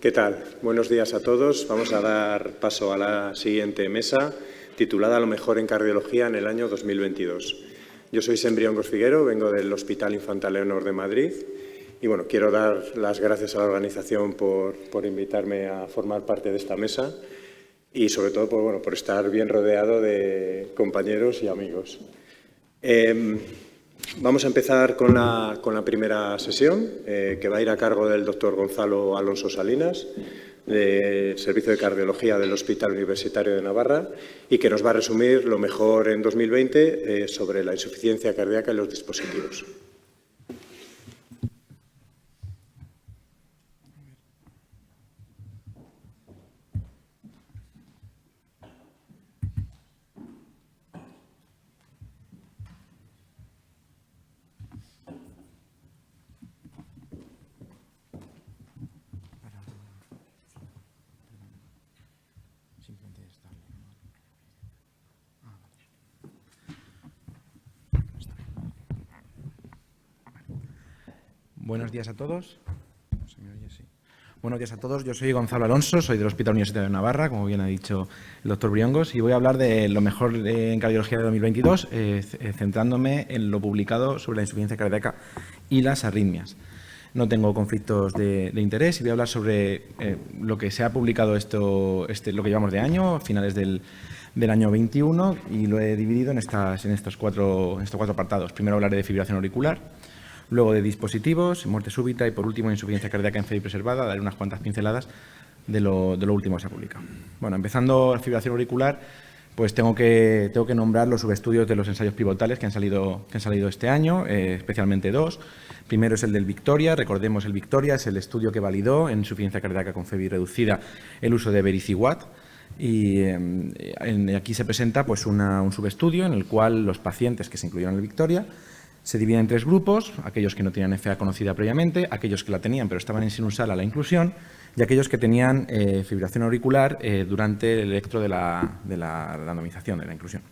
¿Qué tal? Buenos días a todos. Vamos a dar paso a la siguiente mesa, titulada Lo mejor en cardiología en el año 2022. Yo soy Sembriongos Figuero, vengo del Hospital Infanta Leonor de Madrid y bueno, quiero dar las gracias a la organización por invitarme a formar parte de esta mesa y sobre todo por estar bien rodeado de compañeros y amigos. Vamos a empezar con la primera sesión, que va a ir a cargo del doctor Gonzalo Alonso Salinas, del Servicio de Cardiología del Hospital Universitario de Navarra, y que nos va a resumir lo mejor en 2020 sobre la insuficiencia cardíaca y los dispositivos. Buenos días a todos. ¿Se me oye? Sí. Buenos días a todos. Yo soy Gonzalo Alonso, soy del Hospital Universitario de Navarra, como bien ha dicho el doctor Briongos, y voy a hablar de lo mejor en cardiología de 2022, centrándome en lo publicado sobre la insuficiencia cardíaca y las arritmias. No tengo conflictos de interés y voy a hablar sobre lo que se ha publicado lo que llevamos de año, finales del año 21, y lo he dividido en estos cuatro apartados. Primero hablaré de fibrilación auricular, luego de dispositivos, muerte súbita y, por último, insuficiencia cardíaca en fe y preservada. Daré unas cuantas pinceladas de lo último que se ha publicado. Bueno, empezando la fibrilación auricular, pues tengo que nombrar los subestudios de los ensayos pivotales que han salido este año, especialmente dos. Primero es el del Victoria. Recordemos, el Victoria es el estudio que validó en insuficiencia cardíaca con FEBI reducida el uso de Vericiguat. Y aquí se presenta pues, un subestudio en el cual los pacientes que se incluyeron en el Victoria se dividen en tres grupos: aquellos que no tenían FA conocida previamente, aquellos que la tenían pero estaban en sinusal a la inclusión, y aquellos que tenían fibrilación auricular durante el electro de la randomización, de la inclusión.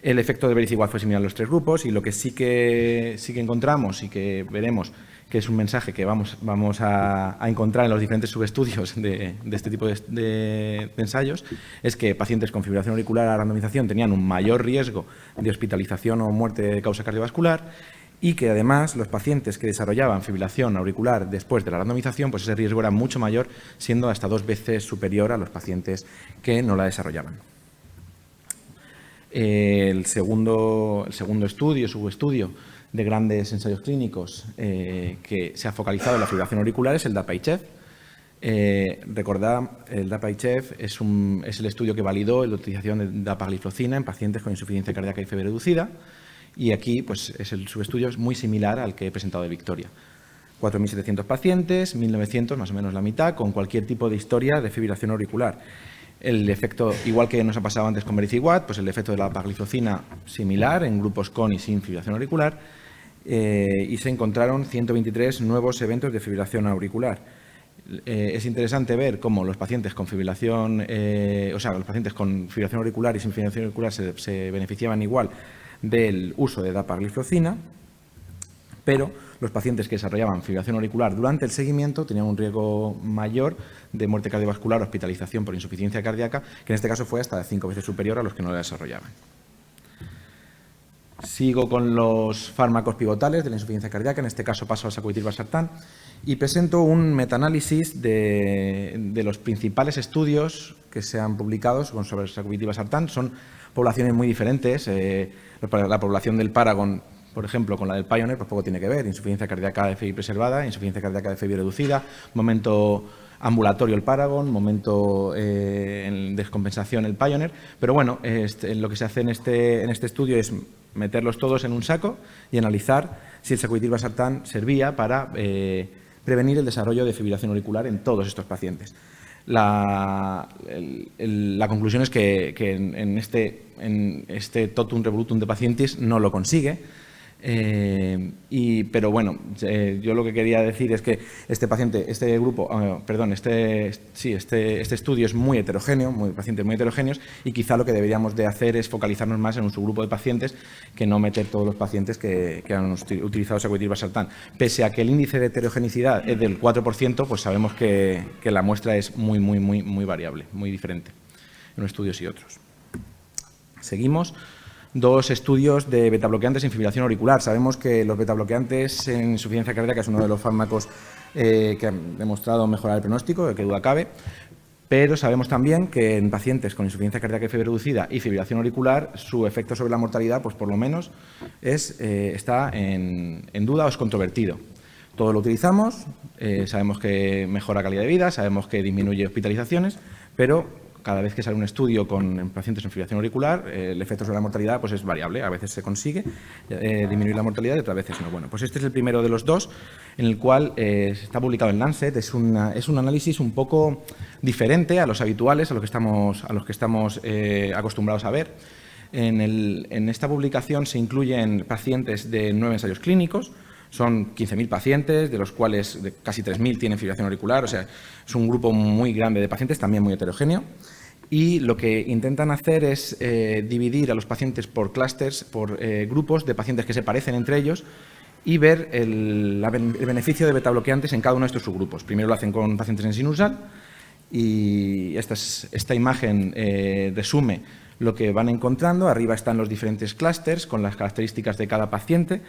El efecto de Vericiguat fue similar a los tres grupos, y lo que sí que encontramos y que veremos que es un mensaje que vamos a encontrar en los diferentes subestudios de este tipo de ensayos, es que pacientes con fibrilación auricular a randomización tenían un mayor riesgo de hospitalización o muerte de causa cardiovascular, y que además los pacientes que desarrollaban fibrilación auricular después de la randomización, pues ese riesgo era mucho mayor, siendo hasta 2 veces superior a los pacientes que no la desarrollaban. El segundo subestudio de grandes ensayos clínicos que se ha focalizado en la fibrilación auricular es el DAPA-HF. Recordad, el DAPA-HF es el estudio que validó la utilización de dapagliflozina en pacientes con insuficiencia cardíaca y fiebre reducida, y aquí pues, el subestudio es muy similar al que he presentado de Victoria. 4.700 pacientes, 1.900, más o menos la mitad, con cualquier tipo de historia de fibrilación auricular. El efecto, igual que nos ha pasado antes con Vericiguat, pues el efecto de la dapagliflozina similar en grupos con y sin fibrilación auricular, y se encontraron 123 nuevos eventos de fibrilación auricular. Es interesante ver cómo los pacientes con fibrilación, los pacientes con fibrilación auricular y sin fibrilación auricular se beneficiaban igual del uso de dapagliflozina, pero los pacientes que desarrollaban fibrilación auricular durante el seguimiento tenían un riesgo mayor de muerte cardiovascular o hospitalización por insuficiencia cardíaca, que en este caso fue hasta 5 veces superior a los que no la desarrollaban. Sigo con los fármacos pivotales de la insuficiencia cardíaca, en este caso paso al sacubitril/valsartán, y presento un metaanálisis de los principales estudios que se han publicado sobre el sacubitril/valsartán. Son poblaciones muy diferentes. La población del Paragon, por ejemplo, con la del Pioneer, pues poco tiene que ver. Insuficiencia cardíaca de FEBI preservada, insuficiencia cardíaca de FEBI reducida, momento ambulatorio el Paragon, momento en descompensación el Pioneer. Pero bueno, lo que se hace en este estudio es meterlos todos en un saco y analizar si el sacubitril/valsartán servía para prevenir el desarrollo de fibrilación auricular en todos estos pacientes. La conclusión es que en este totum revolutum de pacientes no lo consigue. Pero bueno, yo lo que quería decir es que este estudio es muy heterogéneo, pacientes muy heterogéneos, y quizá lo que deberíamos de hacer es focalizarnos más en un subgrupo de pacientes que no meter todos los pacientes que han utilizado sacubitril/valsartán. Pese a que el índice de heterogeneidad es del 4%, pues sabemos que la muestra es muy variable, muy diferente en unos estudios y otros. Seguimos. 2 estudios de betabloqueantes en fibrilación auricular. Sabemos que los betabloqueantes en insuficiencia cardíaca es uno de los fármacos que han demostrado mejorar el pronóstico, de que duda cabe, pero sabemos también que en pacientes con insuficiencia cardíaca y fiebre reducida y fibrilación auricular, su efecto sobre la mortalidad, pues por lo menos está en duda o es controvertido. Todo lo utilizamos, sabemos que mejora calidad de vida, sabemos que disminuye hospitalizaciones, pero cada vez que sale un estudio con pacientes en fibrilación auricular, el efecto sobre la mortalidad pues es variable. A veces se consigue disminuir la mortalidad y otras veces no. Bueno, pues este es el primero de los 2, en el cual está publicado en Lancet. Es un análisis un poco diferente a los habituales, a los que estamos acostumbrados a ver. En esta publicación se incluyen pacientes de 9 ensayos clínicos. Son 15.000 pacientes, de los cuales casi 3.000 tienen fibrilación auricular, o sea, es un grupo muy grande de pacientes, también muy heterogéneo. Y lo que intentan hacer es dividir a los pacientes por clústeres, por grupos de pacientes que se parecen entre ellos y ver el beneficio de betabloqueantes en cada uno de estos subgrupos. Primero lo hacen con pacientes en sinusal y esta imagen resume lo que van encontrando. Arriba están los diferentes clústeres con las características de cada paciente.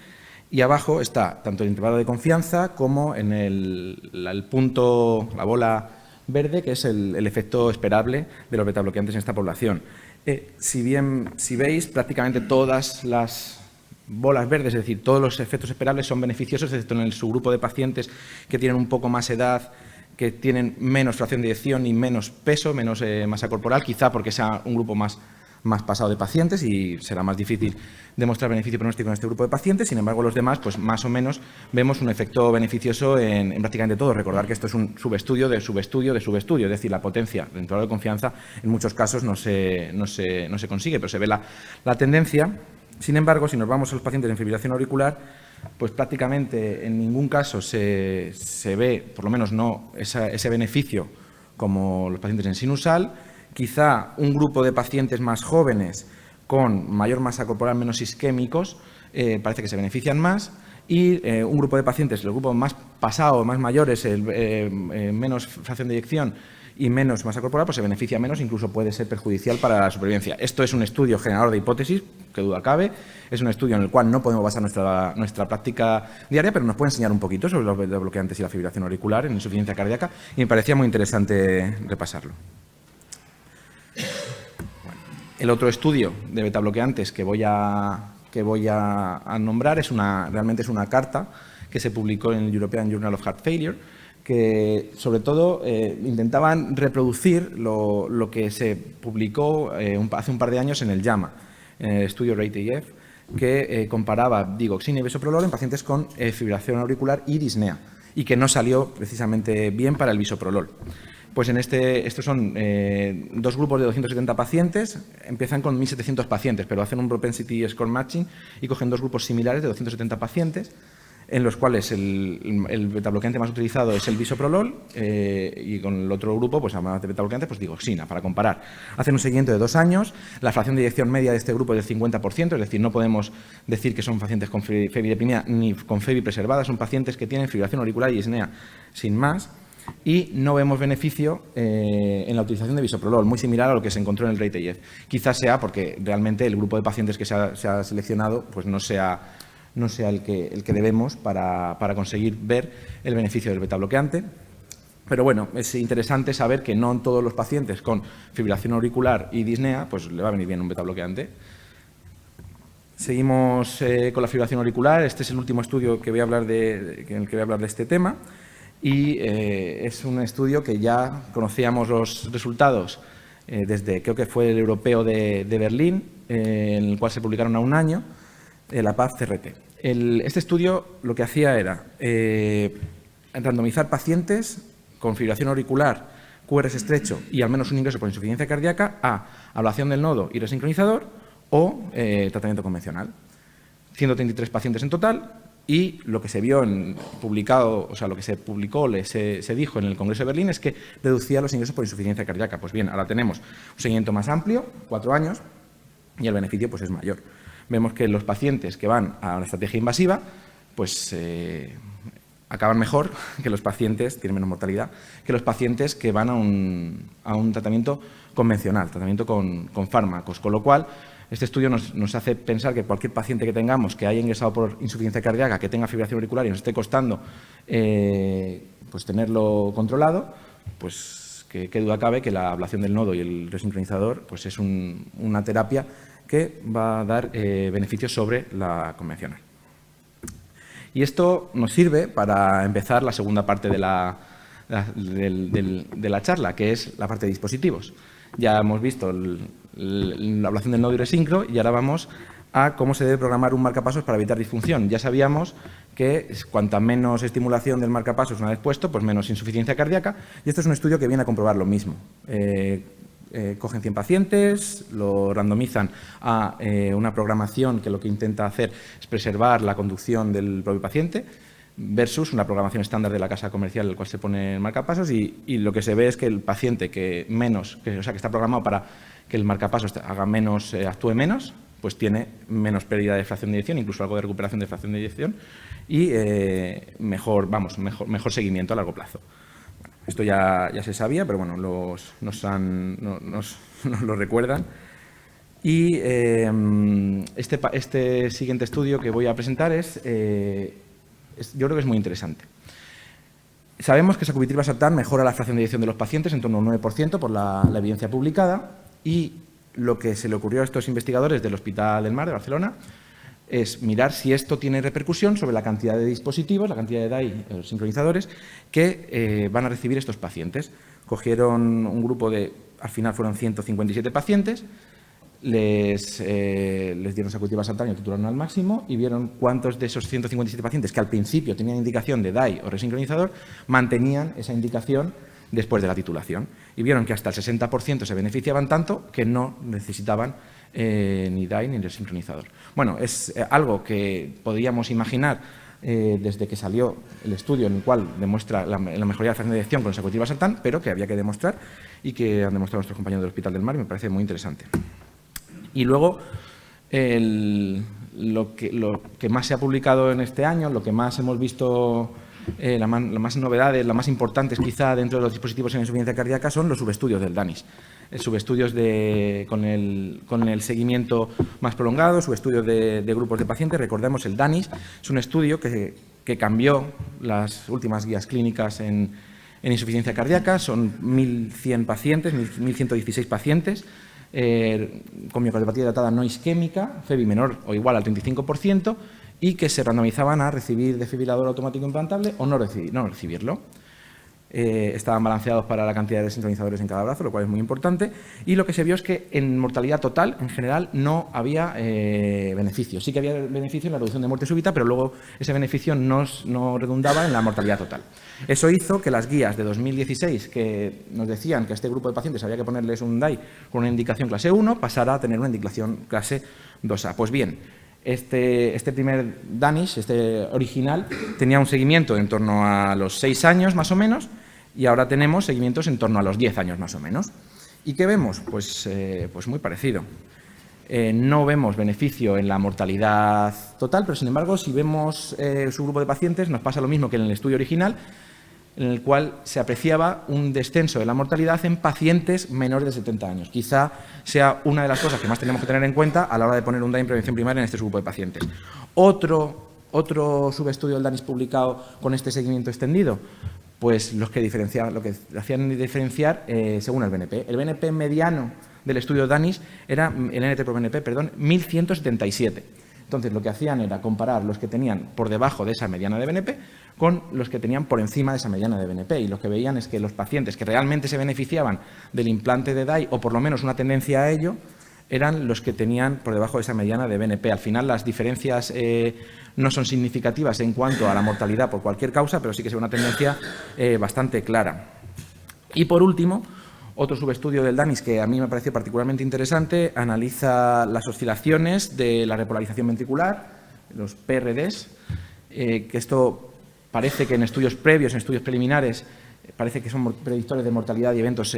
Y abajo está tanto el intervalo de confianza como en el punto, la bola verde, que es el efecto esperable de los betabloqueantes en esta población. Si veis, prácticamente todas las bolas verdes, es decir, todos los efectos esperables son beneficiosos, excepto en el subgrupo de pacientes que tienen un poco más edad, que tienen menos fracción de eyección y menos peso, menos masa corporal, quizá porque sea un grupo más pasado de pacientes y será más difícil demostrar beneficio pronóstico en este grupo de pacientes. Sin embargo, los demás, pues más o menos vemos un efecto beneficioso en prácticamente todo. Recordar que esto es un subestudio de subestudio de subestudio, es decir, la potencia del intervalo de confianza en muchos casos no se consigue, pero se ve la tendencia. Sin embargo, si nos vamos a los pacientes en fibrilación auricular, pues prácticamente en ningún caso se ve, por lo menos no ese beneficio como los pacientes en sinusal. Quizá un grupo de pacientes más jóvenes con mayor masa corporal, menos isquémicos, parece que se benefician más, y un grupo de pacientes, el grupo más pasado, más mayores, menos fracción de eyección y menos masa corporal, pues se beneficia menos, incluso puede ser perjudicial para la supervivencia. Esto es un estudio generador de hipótesis, que duda cabe, es un estudio en el cual no podemos basar nuestra práctica diaria, pero nos puede enseñar un poquito sobre los betabloqueantes y la fibrilación auricular en insuficiencia cardíaca, y me parecía muy interesante repasarlo. El otro estudio de betabloqueantes que voy a nombrar realmente es una carta que se publicó en el European Journal of Heart Failure, que sobre todo intentaban reproducir lo que se publicó hace un par de años en el JAMA, en el estudio RATE-AF, que comparaba digoxina y bisoprolol en pacientes con fibrilación auricular y disnea, y que no salió precisamente bien para el bisoprolol. Pues estos son 2 grupos de 270 pacientes, empiezan con 1.700 pacientes, pero hacen un propensity score matching y cogen 2 grupos similares de 270 pacientes, en los cuales el betabloqueante más utilizado es el bisoprolol y con el otro grupo, pues además de betabloqueante, pues digoxina, para comparar. Hacen un seguimiento de 2 años, la fracción de eyección media de este grupo es del 50%, es decir, no podemos decir que son pacientes con febrideprimia ni con febri preservada, son pacientes que tienen fibrilación auricular y disnea sin más. Y no vemos beneficio en la utilización de bisoprolol, muy similar a lo que se encontró en el RATE-AF. Quizás sea porque realmente el grupo de pacientes que se ha seleccionado pues no sea el que debemos para conseguir ver el beneficio del betabloqueante. Pero bueno, es interesante saber que no en todos los pacientes con fibrilación auricular y disnea pues le va a venir bien un betabloqueante. Seguimos con la fibrilación auricular. Este es el último estudio en el que voy a hablar de este tema. Y es un estudio que ya conocíamos los resultados desde, creo que fue el europeo de Berlín, en el cual se publicaron a un año, la PAF-CRT. Este estudio lo que hacía era randomizar pacientes con fibrilación auricular, QRS estrecho y al menos un ingreso por insuficiencia cardíaca a ablación del nodo y resincronizador o tratamiento convencional. 133 pacientes en total, y lo que se vio publicado, o sea, lo que se publicó, se dijo en el Congreso de Berlín es que reducía los ingresos por insuficiencia cardíaca. Pues bien, ahora tenemos un seguimiento más amplio, 4 años, y el beneficio pues es mayor. Vemos que los pacientes que van a una estrategia invasiva, pues acaban mejor que los pacientes, tienen menos mortalidad, que los pacientes que van a un tratamiento convencional, tratamiento con fármacos, con lo cual este estudio nos hace pensar que cualquier paciente que tengamos que haya ingresado por insuficiencia cardíaca, que tenga fibrilación auricular y nos esté costando pues tenerlo controlado, pues qué duda cabe que la ablación del nodo y el resincronizador pues es una terapia que va a dar beneficios sobre la convencional. Y esto nos sirve para empezar la segunda parte de la charla, que es la parte de dispositivos. Ya hemos visto la ablación del nodo y resincro y ahora vamos a cómo se debe programar un marcapasos para evitar disfunción. Ya sabíamos que cuanta menos estimulación del marcapasos una vez puesto, pues menos insuficiencia cardíaca, y esto es un estudio que viene a comprobar lo mismo. Cogen 100 pacientes, lo randomizan a una programación que lo que intenta hacer es preservar la conducción del propio paciente versus una programación estándar de la casa comercial en la cual se pone el marcapasos y lo que se ve es que el paciente que está programado para que el marcapasos haga menos, actúe menos, pues tiene menos pérdida de fracción de eyección, incluso algo de recuperación de fracción de eyección y mejor seguimiento a largo plazo. Esto ya se sabía, pero bueno, nos lo recuerdan. Y este siguiente estudio que voy a presentar yo creo que es muy interesante. Sabemos que sacubitril/valsartán mejora la fracción de eyección de los pacientes en torno a un 9% por la evidencia publicada, y lo que se le ocurrió a estos investigadores del Hospital del Mar de Barcelona es mirar si esto tiene repercusión sobre la cantidad de dispositivos, la cantidad de DAI, los sincronizadores, que van a recibir estos pacientes. Cogieron un grupo al final fueron 157 pacientes, les dieron sacubitril/valsartán y lo titularon al máximo y vieron cuántos de esos 157 pacientes que al principio tenían indicación de DAI o resincronizador mantenían esa indicación después de la titulación. Y vieron que hasta el 60% se beneficiaban tanto que no necesitaban ni DAI ni resincronizador. Bueno, es algo que podríamos imaginar desde que salió el estudio en el cual demuestra la mejoría de la fracción de eyección con el sacubitril/valsartán, pero que había que demostrar y que han demostrado nuestros compañeros del Hospital del Mar y me parece muy interesante. Y luego, lo que más se ha publicado en este año, lo que más hemos visto, las más novedades, las más importantes quizá dentro de los dispositivos en insuficiencia cardíaca son los subestudios del DANIS. Subestudios con el seguimiento más prolongado, subestudios de grupos de pacientes. Recordemos, el DANIS es un estudio que cambió las últimas guías clínicas en insuficiencia cardíaca. Son 1.100 pacientes, 1.116 pacientes, con miocardiopatía dilatada no isquémica, FEBI menor o igual al 35%, y que se randomizaban a recibir desfibrilador automático implantable o no recibirlo. Estaban balanceados para la cantidad de sincronizadores en cada brazo, lo cual es muy importante, y lo que se vio es que en mortalidad total, en general, no había beneficio. Sí que había beneficio en la reducción de muerte súbita, pero luego ese beneficio no redundaba en la mortalidad total. Eso hizo que las guías de 2016, que nos decían que a este grupo de pacientes había que ponerles un DAI con una indicación clase 1, pasara a tener una indicación clase 2A. Pues bien, este primer DANIS, este original, tenía un seguimiento en torno a los 6 años más o menos, y ahora tenemos seguimientos en torno a los 10 años más o menos. ¿Y qué vemos? Pues muy parecido. No vemos beneficio en la mortalidad total, pero sin embargo, si vemos su grupo de pacientes, nos pasa lo mismo que en el estudio original, en el cual se apreciaba un descenso de la mortalidad en pacientes menores de 70 años. Quizá sea una de las cosas que más tenemos que tener en cuenta a la hora de poner un DAI en prevención primaria en este grupo de pacientes. Otro subestudio del DANIS publicado con este seguimiento extendido, pues lo que hacían diferenciar según el BNP. El BNP mediano del estudio DANIS era, el NT por BNP, perdón, 1.177. Entonces, lo que hacían era comparar los que tenían por debajo de esa mediana de BNP con los que tenían por encima de esa mediana de BNP. Y lo que veían es que los pacientes que realmente se beneficiaban del implante de DAI, o por lo menos una tendencia a ello, eran los que tenían por debajo de esa mediana de BNP. Al final, las diferencias no son significativas en cuanto a la mortalidad por cualquier causa, pero sí que es una tendencia bastante clara. Y por último, otro subestudio del DANIS que a mí me pareció particularmente interesante analiza las oscilaciones de la repolarización ventricular los PRDs, que esto parece que en estudios previos, en estudios preliminares, parece que son predictores de mortalidad y eventos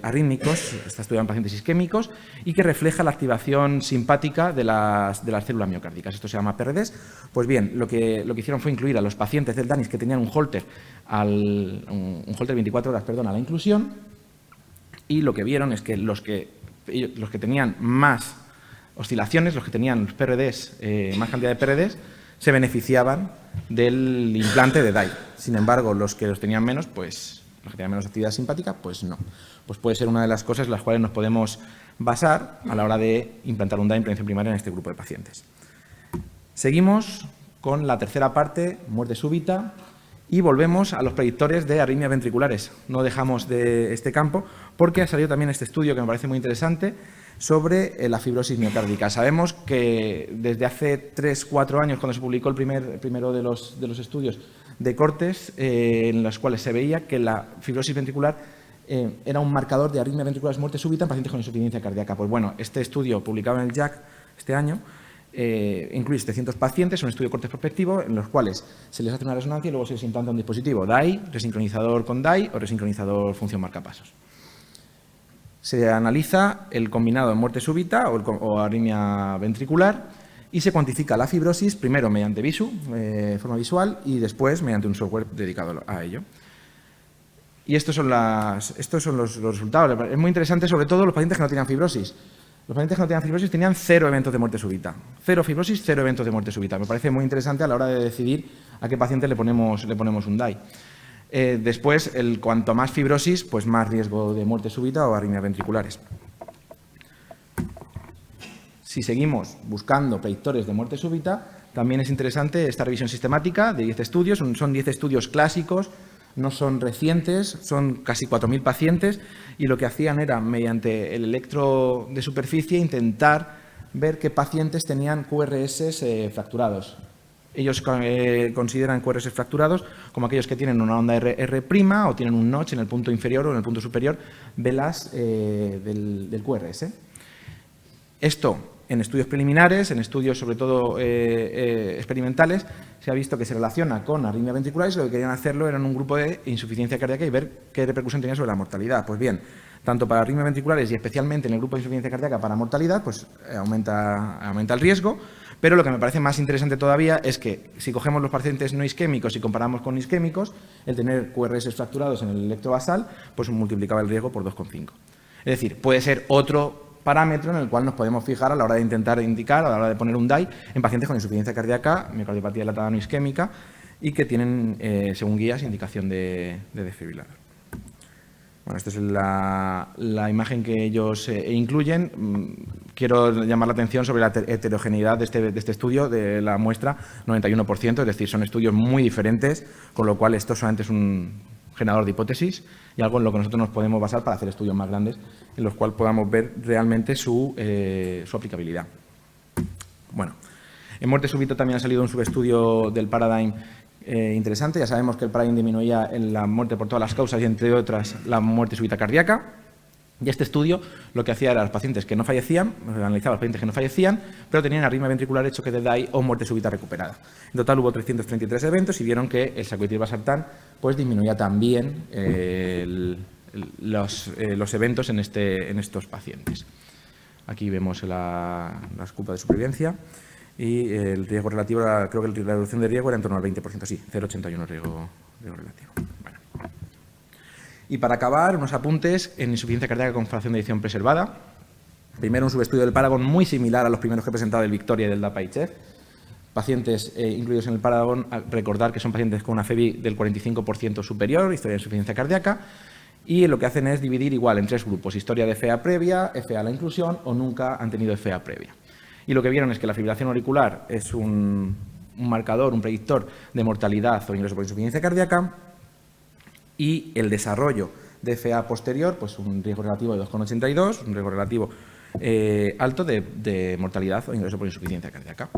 arrítmicos, está estudiado en pacientes isquémicos, y que refleja la activación simpática de las células miocárdicas. Esto se llama PRDs. Pues bien, lo que hicieron fue incluir a los pacientes del DANIS que tenían un Holter 24 horas, a la inclusión, y lo que vieron es que los que tenían más oscilaciones, los que tenían los PRDs, más cantidad de PRDs, se beneficiaban del implante de DAI. Sin embargo, los que los tenían menos, pues los que tenían menos actividad simpática, pues no. Pues puede ser una de las cosas en las cuales nos podemos basar a la hora de implantar un DAI en prevención primaria en este grupo de pacientes. Seguimos con la tercera parte, muerte súbita, y volvemos a los predictores de arritmias ventriculares. No dejamos de este campo porque ha salido también este estudio que me parece muy interesante sobre la fibrosis miocárdica. Sabemos que desde hace 3-4 años, cuando se publicó el primero de los estudios de cortes, en los cuales se veía que la fibrosis ventricular era un marcador de arritmias ventriculares muerte súbita en pacientes con insuficiencia cardíaca. Pues bueno, este estudio publicado en el JACC este año incluye 700 pacientes, un estudio de cortes prospectivo, en los cuales se les hace una resonancia y luego se les implanta un dispositivo DAI, resincronizador con DAI o resincronizador función marcapasos. Se analiza el combinado de muerte súbita o arritmia ventricular y se cuantifica la fibrosis, primero mediante Visu, forma visual, y después mediante un software dedicado a ello. Y estos son los resultados. Es muy interesante, sobre todo, los pacientes que no tenían fibrosis. Los pacientes que no tenían fibrosis tenían 0 eventos de muerte súbita. 0 fibrosis, 0 eventos de muerte súbita. Me parece muy interesante a la hora de decidir a qué paciente le ponemos un DAI. Después, cuanto más fibrosis, pues más riesgo de muerte súbita o arritmias ventriculares. Si seguimos buscando predictores de muerte súbita, también es interesante esta revisión sistemática de 10 estudios. Son 10 estudios clásicos, no son recientes, son casi 4.000 pacientes, y lo que hacían era, mediante el electro de superficie, intentar ver qué pacientes tenían QRS fracturados. Ellos consideran QRS fracturados como aquellos que tienen una onda R' o tienen un notch en el punto inferior o en el punto superior velas del QRS. Esto, en estudios preliminares, en estudios sobre todo experimentales, se ha visto que se relaciona con arritmias ventriculares, y lo que querían hacerlo era en un grupo de insuficiencia cardíaca y ver qué repercusión tenía sobre la mortalidad. Pues bien, tanto para arritmias ventriculares y especialmente en el grupo de insuficiencia cardíaca para mortalidad, pues aumenta el riesgo. Pero lo que me parece más interesante todavía es que si cogemos los pacientes no isquémicos y comparamos con isquémicos, el tener QRS fracturados en el electrovasal, pues multiplicaba el riesgo por 2,5. Es decir, puede ser otro parámetro en el cual nos podemos fijar a la hora de intentar indicar, a la hora de poner un DAI en pacientes con insuficiencia cardíaca, miocardiopatía dilatada no isquémica y que tienen, según guías, indicación de desfibrilador. Bueno, esta es la imagen que ellos incluyen. Quiero llamar la atención sobre la heterogeneidad de este estudio, de la muestra, 91%, es decir, son estudios muy diferentes, con lo cual esto solamente es un generador de hipótesis y algo en lo que nosotros nos podemos basar para hacer estudios más grandes, en los cuales podamos ver realmente su aplicabilidad. Bueno, en muerte súbita también ha salido un subestudio del Paradigm interesante. Ya sabemos que el Paradigm disminuía en la muerte por todas las causas y, entre otras, la muerte súbita cardíaca. Y este estudio lo que hacía era a los pacientes que no fallecían, analizaba a los pacientes que no fallecían, pero tenían arritmia ventricular, choque de DAI o muerte súbita recuperada. En total hubo 333 eventos y vieron que el sacubitril/valsartán pues disminuía también los eventos en estos pacientes. Aquí vemos las curvas de supervivencia y el riesgo relativo, creo que la reducción de riesgo era en torno al 20%, sí, 0,81 riesgo relativo. Bueno. Y para acabar, unos apuntes en insuficiencia cardíaca con fracción de eyección preservada. Primero, un subestudio del Paragon muy similar a los primeros que he presentado del Victoria y del DAPA-HF. Pacientes incluidos en el Paragon, recordar que son pacientes con una FEBI del 45% superior, historia de insuficiencia cardíaca, y lo que hacen es dividir igual en 3 grupos: historia de FA previa, FA a la inclusión o nunca han tenido FA previa. Y lo que vieron es que la fibrilación auricular es un marcador, un predictor de mortalidad o ingreso por insuficiencia cardíaca, y el desarrollo de FA posterior, pues un riesgo relativo de 2,82, un riesgo relativo alto de mortalidad o ingreso por insuficiencia cardíaca.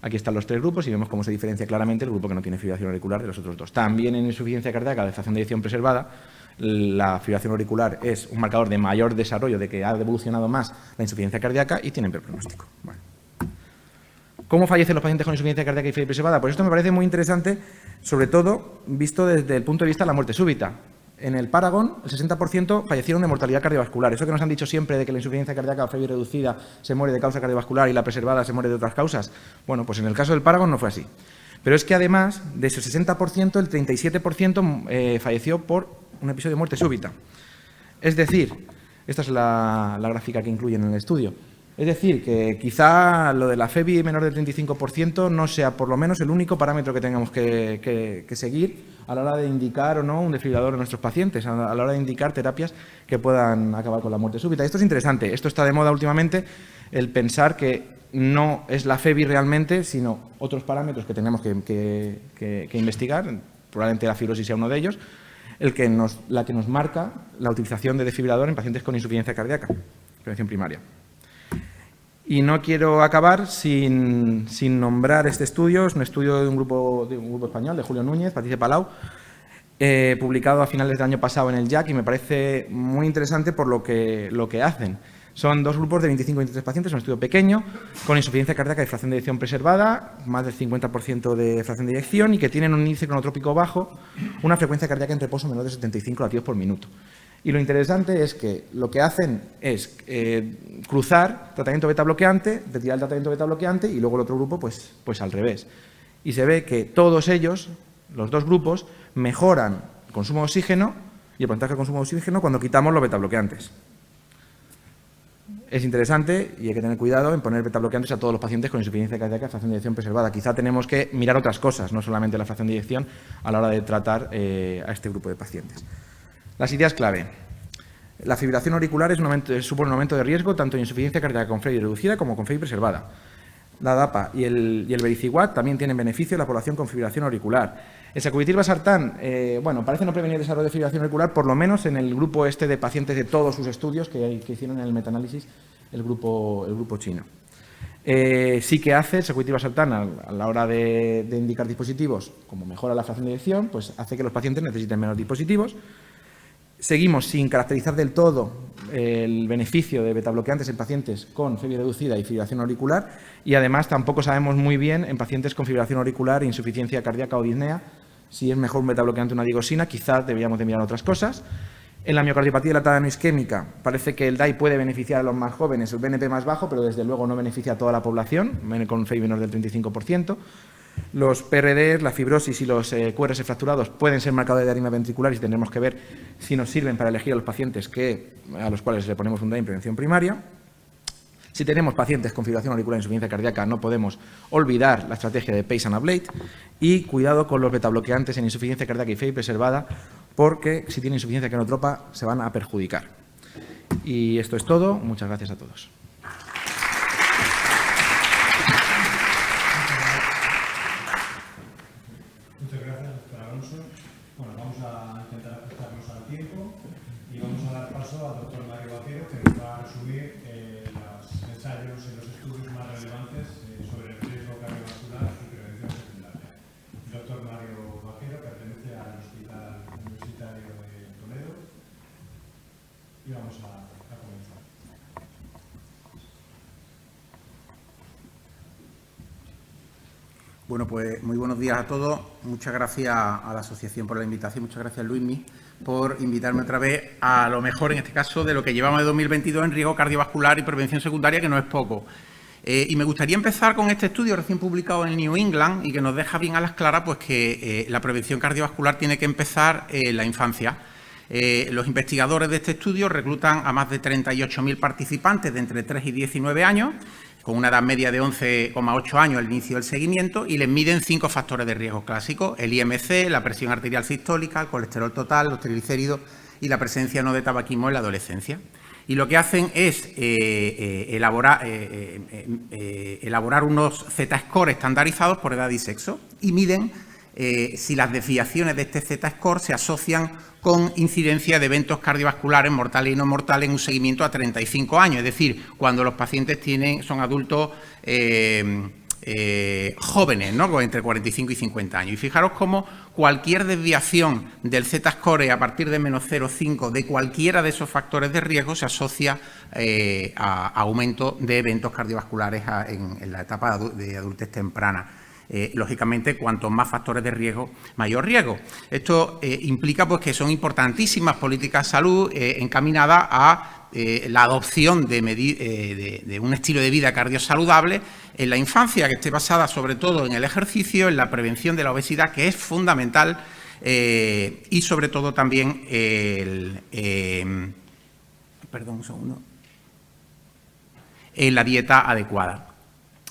Aquí están los 3 grupos y vemos cómo se diferencia claramente el grupo que no tiene fibrilación auricular de los otros 2. También en insuficiencia cardíaca de fracción de eyección preservada, la fibrilación auricular es un marcador de mayor desarrollo, de que ha evolucionado más la insuficiencia cardíaca y tienen peor pronóstico. Bueno. ¿Cómo fallecen los pacientes con insuficiencia cardíaca y fiebre preservada? Pues esto me parece muy interesante, sobre todo visto desde el punto de vista de la muerte súbita. En el Paragon, el 60% fallecieron de mortalidad cardiovascular. Eso que nos han dicho siempre de que la insuficiencia cardíaca o fiebre reducida se muere de causa cardiovascular y la preservada se muere de otras causas. Bueno, pues en el caso del Paragon no fue así. Pero es que además, de ese 60%, el 37% falleció por un episodio de muerte súbita. Es decir, esta es la gráfica que incluyen en el estudio. Es decir, que quizá lo de la FEBI menor del 35% no sea por lo menos el único parámetro que tengamos que seguir a la hora de indicar o no un desfibrilador a nuestros pacientes, a la hora de indicar terapias que puedan acabar con la muerte súbita. Esto es interesante. Esto está de moda últimamente, el pensar que no es la FEBI realmente, sino otros parámetros que tenemos que investigar, probablemente la fibrosis sea uno de ellos, la que nos marca la utilización de desfibrilador en pacientes con insuficiencia cardíaca, prevención primaria. Y no quiero acabar sin nombrar este estudio. Es un estudio de un grupo español, de Julio Núñez, Patricia Palau, publicado a finales del año pasado en el JACC, y me parece muy interesante por lo que hacen. Son dos grupos de 25 y 23 pacientes, un estudio pequeño, con insuficiencia cardíaca y fracción de eyección preservada, más del 50% de fracción de eyección, y que tienen un índice cronotrópico bajo, una frecuencia cardíaca en reposo menor de 75 latidos por minuto. Y lo interesante es que lo que hacen es cruzar tratamiento beta bloqueante, retirar el tratamiento beta bloqueante, y luego el otro grupo pues al revés. Y se ve que todos ellos, los dos grupos, mejoran el consumo de oxígeno y el porcentaje de consumo de oxígeno cuando quitamos los beta bloqueantes. Es interesante y hay que tener cuidado en poner beta bloqueantes a todos los pacientes con insuficiencia cardíaca y fracción de eyección preservada. Quizá tenemos que mirar otras cosas, no solamente la fracción de eyección, a la hora de tratar a este grupo de pacientes. Las ideas clave. La fibrilación auricular supone un aumento de riesgo tanto en insuficiencia cardíaca con FEBI reducida como con FEBI preservada. La DAPA y el Vericiguat también tienen beneficio en la población con fibrilación auricular. El sacubitril/valsartán, parece no prevenir el desarrollo de fibrilación auricular, por lo menos en el grupo de pacientes de todos sus estudios que hicieron en el metaanálisis el grupo chino. Sí que hace el sacubitril/valsartán a la hora de indicar dispositivos, como mejora la fracción de eyección, pues hace que los pacientes necesiten menos dispositivos. Seguimos sin caracterizar del todo el beneficio de betabloqueantes en pacientes con FEBI reducida y fibrilación auricular, y además tampoco sabemos muy bien en pacientes con fibrilación auricular, insuficiencia cardíaca o disnea si es mejor un betabloqueante o una digoxina. Quizás deberíamos de mirar otras cosas. En la miocardiopatía dilatada no isquémica parece que el DAI puede beneficiar a los más jóvenes, el BNP más bajo, pero desde luego no beneficia a toda la población, con FEBI menor del 35%. Los PRD, la fibrosis y los QRS fracturados pueden ser marcadores de arritmia ventricular y tendremos que ver si nos sirven para elegir a los pacientes a los cuales le ponemos un DAI en prevención primaria. Si tenemos pacientes con fibrilación auricular e insuficiencia cardíaca, no podemos olvidar la estrategia de Pace and Ablate, y cuidado con los betabloqueantes en insuficiencia cardíaca y FEBI preservada, porque si tienen insuficiencia cronotropa se van a perjudicar. Y esto es todo. Muchas gracias a todos. Muchas gracias, doctor Alonso. Bueno, vamos a intentar ajustarnos al tiempo y vamos a dar paso al doctor Mario Vaquero, que nos va a resumir los ensayos y los estudios más relevantes sobre el riesgo cardiovascular y prevención secundaria. El doctor Mario Vaquero pertenece al Hospital Universitario de Toledo y vamos a comenzar. Bueno, pues muy buenos días a todos. Muchas gracias a la asociación por la invitación. Muchas gracias, Luismi, por invitarme otra vez a lo mejor, en este caso, de lo que llevamos de 2022 en riesgo cardiovascular y prevención secundaria, que no es poco. Y me gustaría empezar con este estudio recién publicado en New England y que nos deja bien a las claras pues que la prevención cardiovascular tiene que empezar en la infancia. Los investigadores de este estudio reclutan a más de 38.000 participantes de entre 3 y 19 años, con una edad media de 11,8 años al inicio del seguimiento, y les miden 5 factores de riesgo clásicos: el IMC, la presión arterial sistólica, el colesterol total, los triglicéridos y la presencia no de tabaquismo en la adolescencia. Y lo que hacen es elaborar unos Z-score estandarizados por edad y sexo, y miden si las desviaciones de este Z-score se asocian con incidencia de eventos cardiovasculares mortales y no mortales en un seguimiento a 35 años, es decir, cuando los pacientes son adultos jóvenes, ¿no? Entre 45 y 50 años. Y fijaros cómo cualquier desviación del Z-score a partir de menos 0,5 de cualquiera de esos factores de riesgo se asocia a aumento de eventos cardiovasculares en la etapa de adultez temprana. Lógicamente, cuantos más factores de riesgo, mayor riesgo. Esto implica pues, que son importantísimas políticas de salud encaminadas a la adopción de un estilo de vida cardiosaludable en la infancia, que esté basada sobre todo en el ejercicio, en la prevención de la obesidad, que es fundamental, y sobre todo también en la dieta adecuada.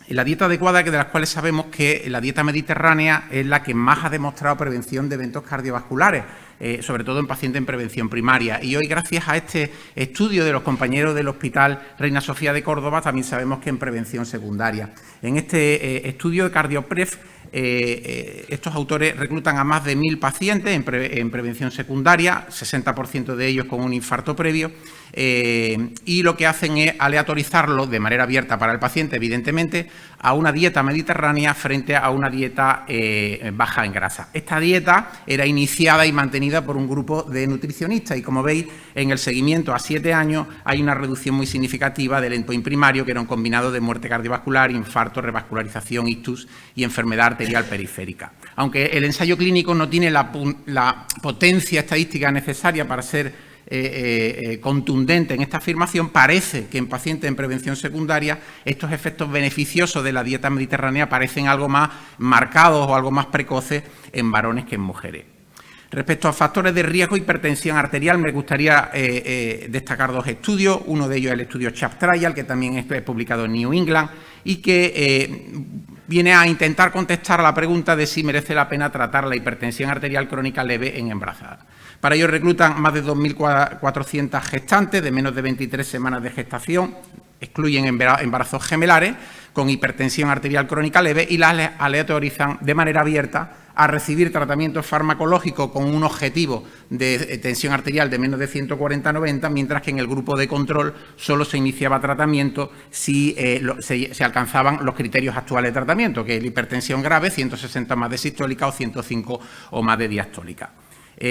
La dieta adecuada, de las cuales sabemos que la dieta mediterránea es la que más ha demostrado prevención de eventos cardiovasculares, sobre todo en pacientes en prevención primaria. Y hoy, gracias a este estudio de los compañeros del Hospital Reina Sofía de Córdoba, también sabemos que en prevención secundaria. En este estudio de CardioPrev, estos autores reclutan a más de 1.000 pacientes en prevención secundaria, 60% de ellos con un infarto previo, y lo que hacen es aleatorizarlo de manera abierta para el paciente, evidentemente, a una dieta mediterránea frente a una dieta baja en grasa. Esta dieta era iniciada y mantenida por un grupo de nutricionistas y, como veis, en el seguimiento a 7 años hay una reducción muy significativa del endpoint primario, que era un combinado de muerte cardiovascular, infarto, revascularización, ictus y enfermedad arterial periférica. Aunque el ensayo clínico no tiene la potencia estadística necesaria para ser contundente en esta afirmación, parece que en pacientes en prevención secundaria estos efectos beneficiosos de la dieta mediterránea parecen algo más marcados o algo más precoces en varones que en mujeres. Respecto a factores de riesgo, hipertensión arterial, me gustaría destacar 2 estudios. Uno de ellos es el estudio CHAP Trial, que también es publicado en New England y que viene a intentar contestar a la pregunta de si merece la pena tratar la hipertensión arterial crónica leve en embarazadas. Para ello reclutan más de 2.400 gestantes de menos de 23 semanas de gestación, excluyen embarazos gemelares con hipertensión arterial crónica leve y las aleatorizan de manera abierta a recibir tratamiento farmacológico con un objetivo de tensión arterial de menos de 140/90, mientras que en el grupo de control solo se iniciaba tratamiento si se alcanzaban los criterios actuales de tratamiento, que es la hipertensión grave, 160 más de sistólica o 105 o más de diastólica.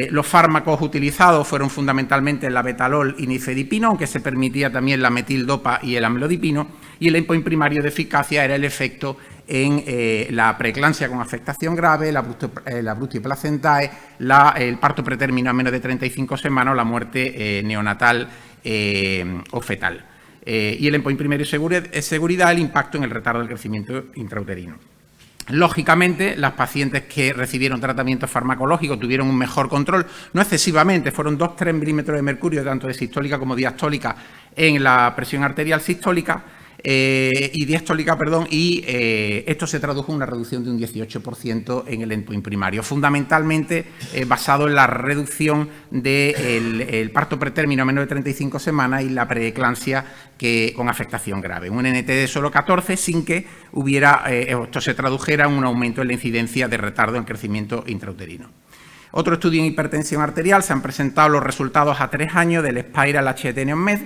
Los fármacos utilizados fueron fundamentalmente el labetalol y nifedipino, aunque se permitía también la metildopa y el amlodipino, y el endpoint primario de eficacia era el efecto en la preeclampsia con afectación grave, la brutia placentae, el parto pretérmino a menos de 35 semanas o la muerte neonatal o fetal. Y el endpoint primario es seguridad, el impacto en el retardo del crecimiento intrauterino. Lógicamente, las pacientes que recibieron tratamiento farmacológico tuvieron un mejor control, no excesivamente, fueron 2-3 milímetros de mercurio, tanto de sistólica como diastólica, en la presión arterial sistólica y diastólica, perdón, y esto se tradujo en una reducción de un 18% en el endpoint primario, fundamentalmente basado en la reducción del parto pretérmino a menos de 35 semanas y la preeclampsia con afectación grave. Un NT de solo 14 sin que hubiera, esto se tradujera en un aumento en la incidencia de retardo en crecimiento intrauterino. Otro estudio en hipertensión arterial, se han presentado los resultados a 3 años del Spiral HT-NEOMED.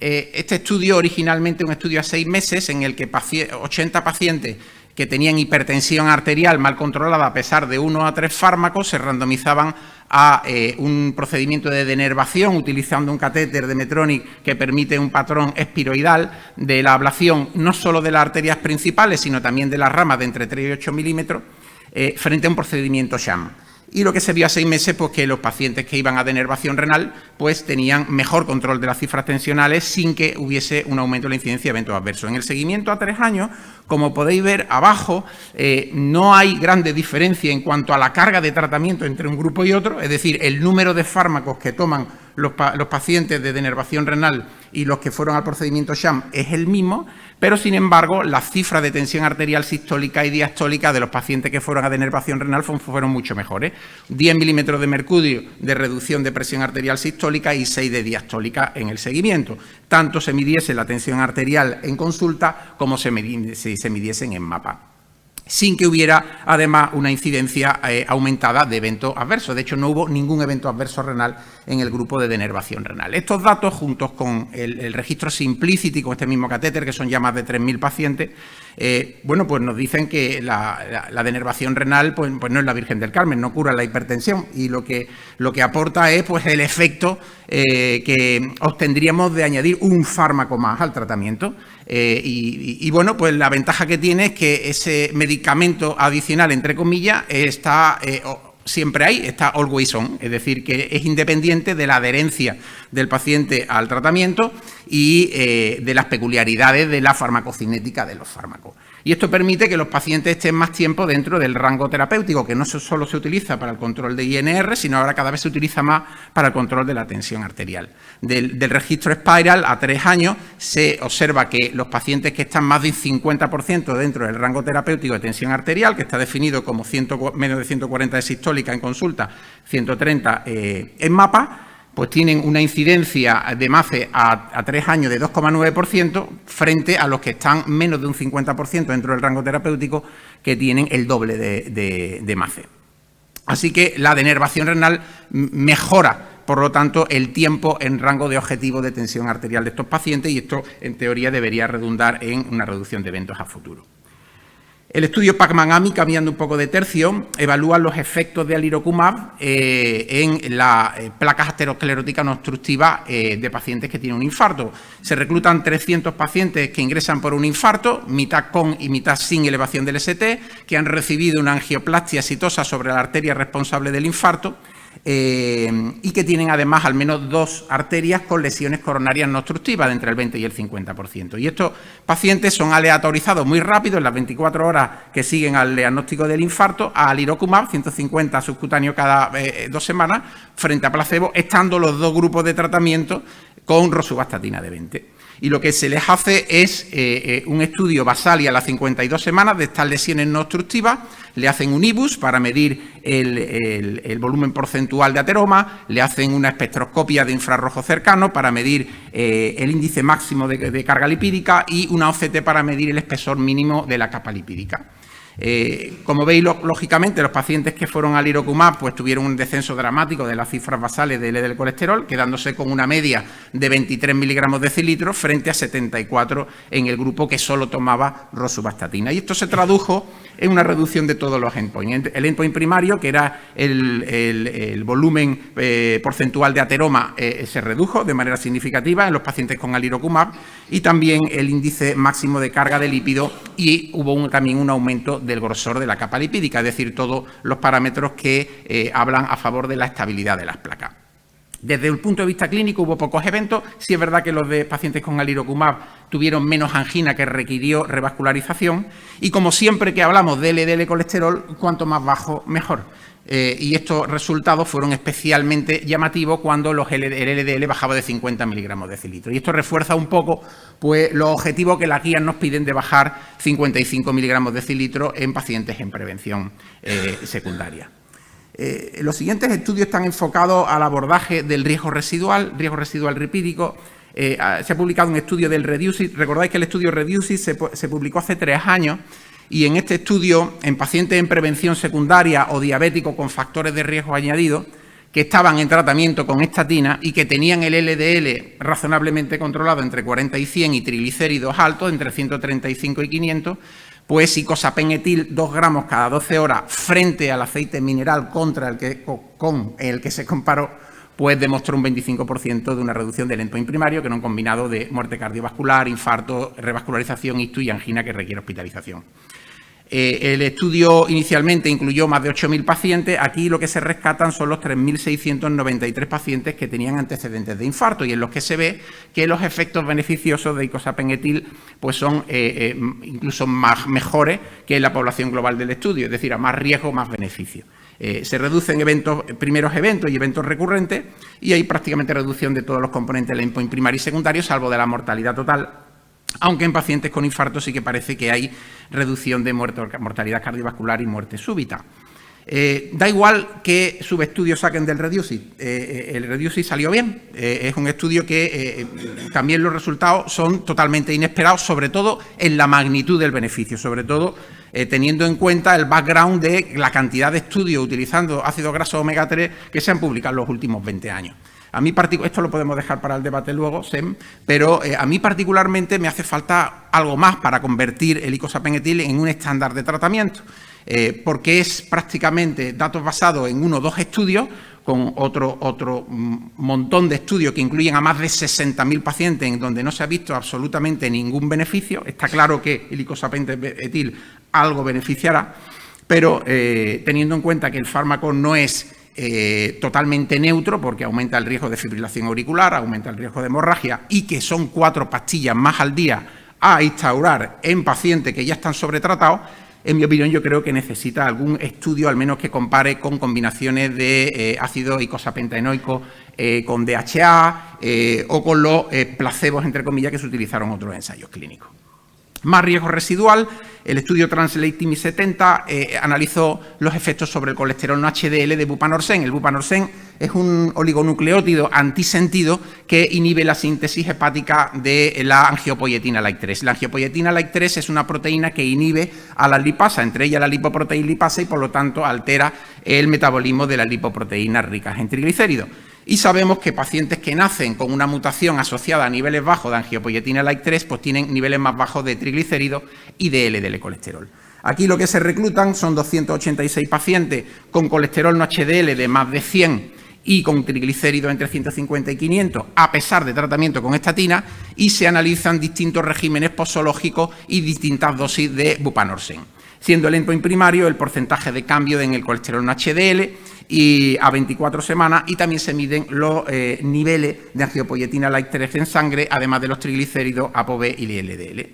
Este estudio, originalmente un estudio a 6 meses, en el que 80 pacientes que tenían hipertensión arterial mal controlada a pesar de 1 a 3 fármacos se randomizaban a un procedimiento de denervación utilizando un catéter de Medtronic que permite un patrón espiroidal de la ablación no solo de las arterias principales, sino también de las ramas de entre 3 y 8 milímetros frente a un procedimiento sham. Y lo que se vio a 6 meses, pues que los pacientes que iban a denervación renal pues tenían mejor control de las cifras tensionales sin que hubiese un aumento en la incidencia de eventos adversos. En el seguimiento a 3 años, como podéis ver abajo, no hay grande diferencia en cuanto a la carga de tratamiento entre un grupo y otro, es decir, el número de fármacos que toman los pacientes de denervación renal y los que fueron al procedimiento sham es el mismo, pero sin embargo las cifras de tensión arterial sistólica y diastólica de los pacientes que fueron a denervación renal fueron mucho mejores. 10 milímetros de mercurio de reducción de presión arterial sistólica y 6 de diastólica en el seguimiento. Tanto se midiese la tensión arterial en consulta como se midiesen en mapa. sin que hubiera, además, una incidencia aumentada de eventos adversos. De hecho, no hubo ningún evento adverso renal en el grupo de denervación renal. Estos datos, juntos con el registro Simplicity, con este mismo catéter, que son ya más de 3.000 pacientes, bueno, pues nos dicen que la denervación renal pues no es la Virgen del Carmen, no cura la hipertensión, y lo que aporta es pues el efecto que obtendríamos de añadir un fármaco más al tratamiento. Y bueno, pues la ventaja que tiene es que ese medicamento adicional, entre comillas, está siempre ahí, está always on, es decir, que es independiente de la adherencia del paciente al tratamiento y de las peculiaridades de la farmacocinética de los fármacos. Y esto permite que los pacientes estén más tiempo dentro del rango terapéutico, que no solo se utiliza para el control de INR, sino ahora cada vez se utiliza más para el control de la tensión arterial. Del registro Spiral a 3 años se observa que los pacientes que están más del 50% dentro del rango terapéutico de tensión arterial, que está definido como menos de 140 de sistólica en consulta, 130 en mapa, pues tienen una incidencia de MACE a 3 años de 2,9% frente a los que están menos de un 50% dentro del rango terapéutico, que tienen el doble de MACE. Así que la denervación renal mejora, por lo tanto, el tiempo en rango de objetivo de tensión arterial de estos pacientes, y esto, en teoría, debería redundar en una reducción de eventos a futuro. El estudio Pacman-AMI, cambiando un poco de tercio, evalúa los efectos de alirocumab en las placas ateroscleróticas no obstructivas de pacientes que tienen un infarto. Se reclutan 300 pacientes que ingresan por un infarto, mitad con y mitad sin elevación del ST, que han recibido una angioplastia exitosa sobre la arteria responsable del infarto, y que tienen además al menos 2 arterias con lesiones coronarias no obstructivas de entre el 20 y el 50%. Y estos pacientes son aleatorizados muy rápido en las 24 horas que siguen al diagnóstico del infarto a alirocumab, 150 subcutáneos cada 2 semanas, frente a placebo, estando los 2 grupos de tratamiento con rosuvastatina de 20. Y lo que se les hace es un estudio basal y a las 52 semanas de estas lesiones no obstructivas. Le hacen un IBUS para medir el volumen porcentual de ateroma, le hacen una espectroscopia de infrarrojo cercano para medir el índice máximo de carga lipídica y una OCT para medir el espesor mínimo de la capa lipídica. Como veis, lógicamente, los pacientes que fueron al alirocumab pues tuvieron un descenso dramático de las cifras basales de LDL colesterol, quedándose con una media de 23 miligramos decilitros frente a 74 en el grupo que solo tomaba rosuvastatina. Y esto se tradujo en una reducción de todos los endpoints. El endpoint primario, que era el volumen porcentual de ateroma, se redujo de manera significativa en los pacientes con alirocumab, y también el índice máximo de carga de lípido, y hubo también un aumento del grosor de la capa lipídica, es decir, todos los parámetros que hablan a favor de la estabilidad de las placas. Desde el punto de vista clínico hubo pocos eventos. Sí es verdad que los de pacientes con alirocumab tuvieron menos angina, que requirió revascularización, y como siempre que hablamos de LDL colesterol, cuanto más bajo mejor. Y estos resultados fueron especialmente llamativos cuando el LDL bajaba de 50 miligramos decilitro. Y esto refuerza un poco pues, los objetivos que las guías nos piden de bajar 55 miligramos decilitro en pacientes en prevención secundaria. Los siguientes estudios están enfocados al abordaje del riesgo residual lipídico. Se ha publicado un estudio del REDUCE-IT. Recordáis que el estudio REDUCE-IT se publicó hace 3 años, y en este estudio, en pacientes en prevención secundaria o diabéticos con factores de riesgo añadidos, que estaban en tratamiento con estatina y que tenían el LDL razonablemente controlado entre 40 y 100 y triglicéridos altos entre 135 y 500, pues icosapenetil 2 gramos cada 12 horas frente al aceite mineral con el que se comparó, pues demostró un 25% de una reducción del endpoint primario, que era un combinado de muerte cardiovascular, infarto, revascularización, ictus y angina que requiere hospitalización. El estudio inicialmente incluyó más de 8.000 pacientes. Aquí lo que se rescatan son los 3.693 pacientes que tenían antecedentes de infarto, y en los que se ve que los efectos beneficiosos de icosapenetil pues son incluso mejores que en la población global del estudio, es decir, a más riesgo, más beneficio. Se reducen primeros eventos y eventos recurrentes, y hay prácticamente reducción de todos los componentes del endpoint primario y secundario, salvo de la mortalidad total, aunque en pacientes con infarto sí que parece que hay reducción de mortalidad cardiovascular y muerte súbita. Da igual qué subestudios saquen del REDUCE-IT, el REDUCE-IT salió bien. Es un estudio que también los resultados son totalmente inesperados, sobre todo en la magnitud del beneficio, sobre todo teniendo en cuenta el background de la cantidad de estudios utilizando ácidos grasos omega 3 que se han publicado en los últimos 20 años. A mí, esto lo podemos dejar para el debate luego, Sem, pero a mí particularmente me hace falta algo más para convertir el icosapenetil en un estándar de tratamiento, porque es prácticamente datos basados en 1 o 2 estudios, con otro montón de estudios que incluyen a más de 60.000 pacientes en donde no se ha visto absolutamente ningún beneficio. Está claro que el icosapenetil algo beneficiará, pero teniendo en cuenta que el fármaco no es totalmente neutro, porque aumenta el riesgo de fibrilación auricular, aumenta el riesgo de hemorragia y que son 4 pastillas más al día a instaurar en pacientes que ya están sobretratados, en mi opinión yo creo que necesita algún estudio al menos que compare con combinaciones de ácido icosapentaenoico con DHA o con los placebos, entre comillas, que se utilizaron en otros ensayos clínicos. Más riesgo residual, el estudio Translate 70 analizó los efectos sobre el colesterol no HDL de bupanorsen. El bupanorsen es un oligonucleótido antisentido que inhibe la síntesis hepática de la angiopoietina like 3. La angiopoietina like 3 es una proteína que inhibe a la lipasa, entre ellas la lipoproteína lipasa, y por lo tanto altera el metabolismo de las lipoproteínas ricas en triglicéridos. Y sabemos que pacientes que nacen con una mutación asociada a niveles bajos de angiopoietina like 3, pues tienen niveles más bajos de triglicéridos y de LDL colesterol. Aquí lo que se reclutan son 286 pacientes con colesterol no HDL de más de 100 y con triglicéridos entre 150 y 500, a pesar de tratamiento con estatina, y se analizan distintos regímenes posológicos y distintas dosis de bupanorsen, siendo el endpoint primario el porcentaje de cambio en el colesterol no HDL y a 24 semanas, y también se miden los niveles de angiopoietina like 3 en sangre, además de los triglicéridos, ApoB y LDL.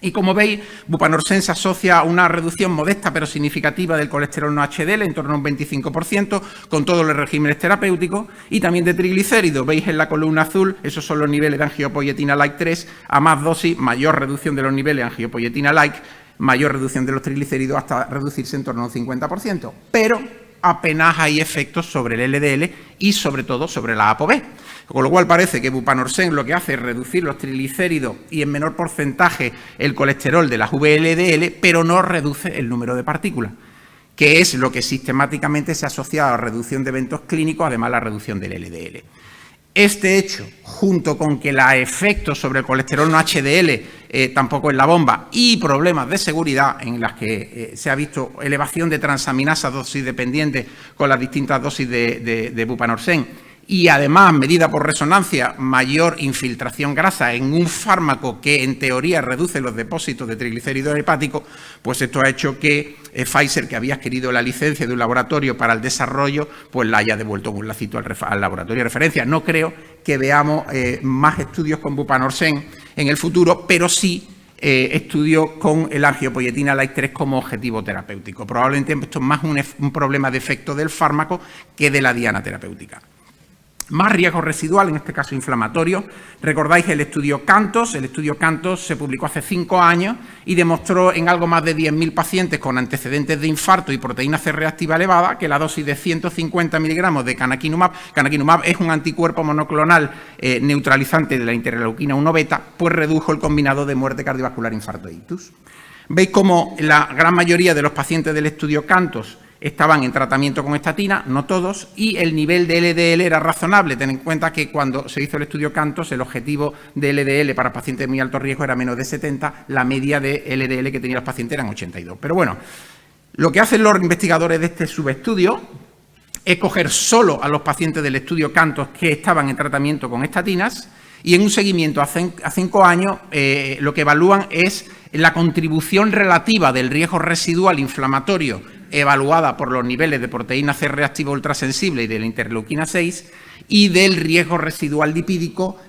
Y como veis, bupanorsen se asocia a una reducción modesta pero significativa del colesterol no HDL, en torno a un 25%, con todos los regímenes terapéuticos, y también de triglicéridos. Veis en la columna azul, esos son los niveles de angiopoietina like 3, a más dosis, mayor reducción de los niveles de angiopoietina like, mayor reducción de los triglicéridos hasta reducirse en torno a un 50%. Pero apenas hay efectos sobre el LDL y sobre todo sobre la ApoB. Con lo cual parece que bupanorsen lo que hace es reducir los triglicéridos y en menor porcentaje el colesterol de las VLDL, pero no reduce el número de partículas, que es lo que sistemáticamente se asocia a la reducción de eventos clínicos, además la reducción del LDL. Este hecho, junto con que los efectos sobre el colesterol no HDL tampoco es la bomba, y problemas de seguridad en las que se ha visto elevación de transaminasa dosis dependiente con las distintas dosis de bupanorsen, y además, medida por resonancia, mayor infiltración grasa en un fármaco que en teoría reduce los depósitos de triglicéridos hepáticos, pues esto ha hecho que Pfizer, que había adquirido la licencia de un laboratorio para el desarrollo, pues la haya devuelto un lacito al laboratorio de referencia. No creo que veamos más estudios con bupanorsen en el futuro, pero sí estudios con el angiopoietina like 3 como objetivo terapéutico. Probablemente esto es más un problema de efecto del fármaco que de la diana terapéutica. Más riesgo residual, en este caso inflamatorio. Recordáis el estudio CANTOS. El estudio CANTOS se publicó hace 5 años y demostró en algo más de 10.000 pacientes con antecedentes de infarto y proteína C reactiva elevada que la dosis de 150 miligramos de canakinumab es un anticuerpo monoclonal neutralizante de la interleuquina 1 beta, pues redujo el combinado de muerte cardiovascular, infarto e ictus. Veis cómo la gran mayoría de los pacientes del estudio CANTOS estaban en tratamiento con estatina, no todos, y el nivel de LDL era razonable. Ten en cuenta que cuando se hizo el estudio CANTOS, el objetivo de LDL para pacientes de muy alto riesgo era menos de 70, la media de LDL que tenían los pacientes eran 82. Pero bueno, lo que hacen los investigadores de este subestudio es coger solo a los pacientes del estudio CANTOS que estaban en tratamiento con estatinas, y en un seguimiento a 5 años lo que evalúan es la contribución relativa del riesgo residual inflamatorio evaluada por los niveles de proteína C reactiva ultrasensible y de la interleuquina 6 y del riesgo residual lipídico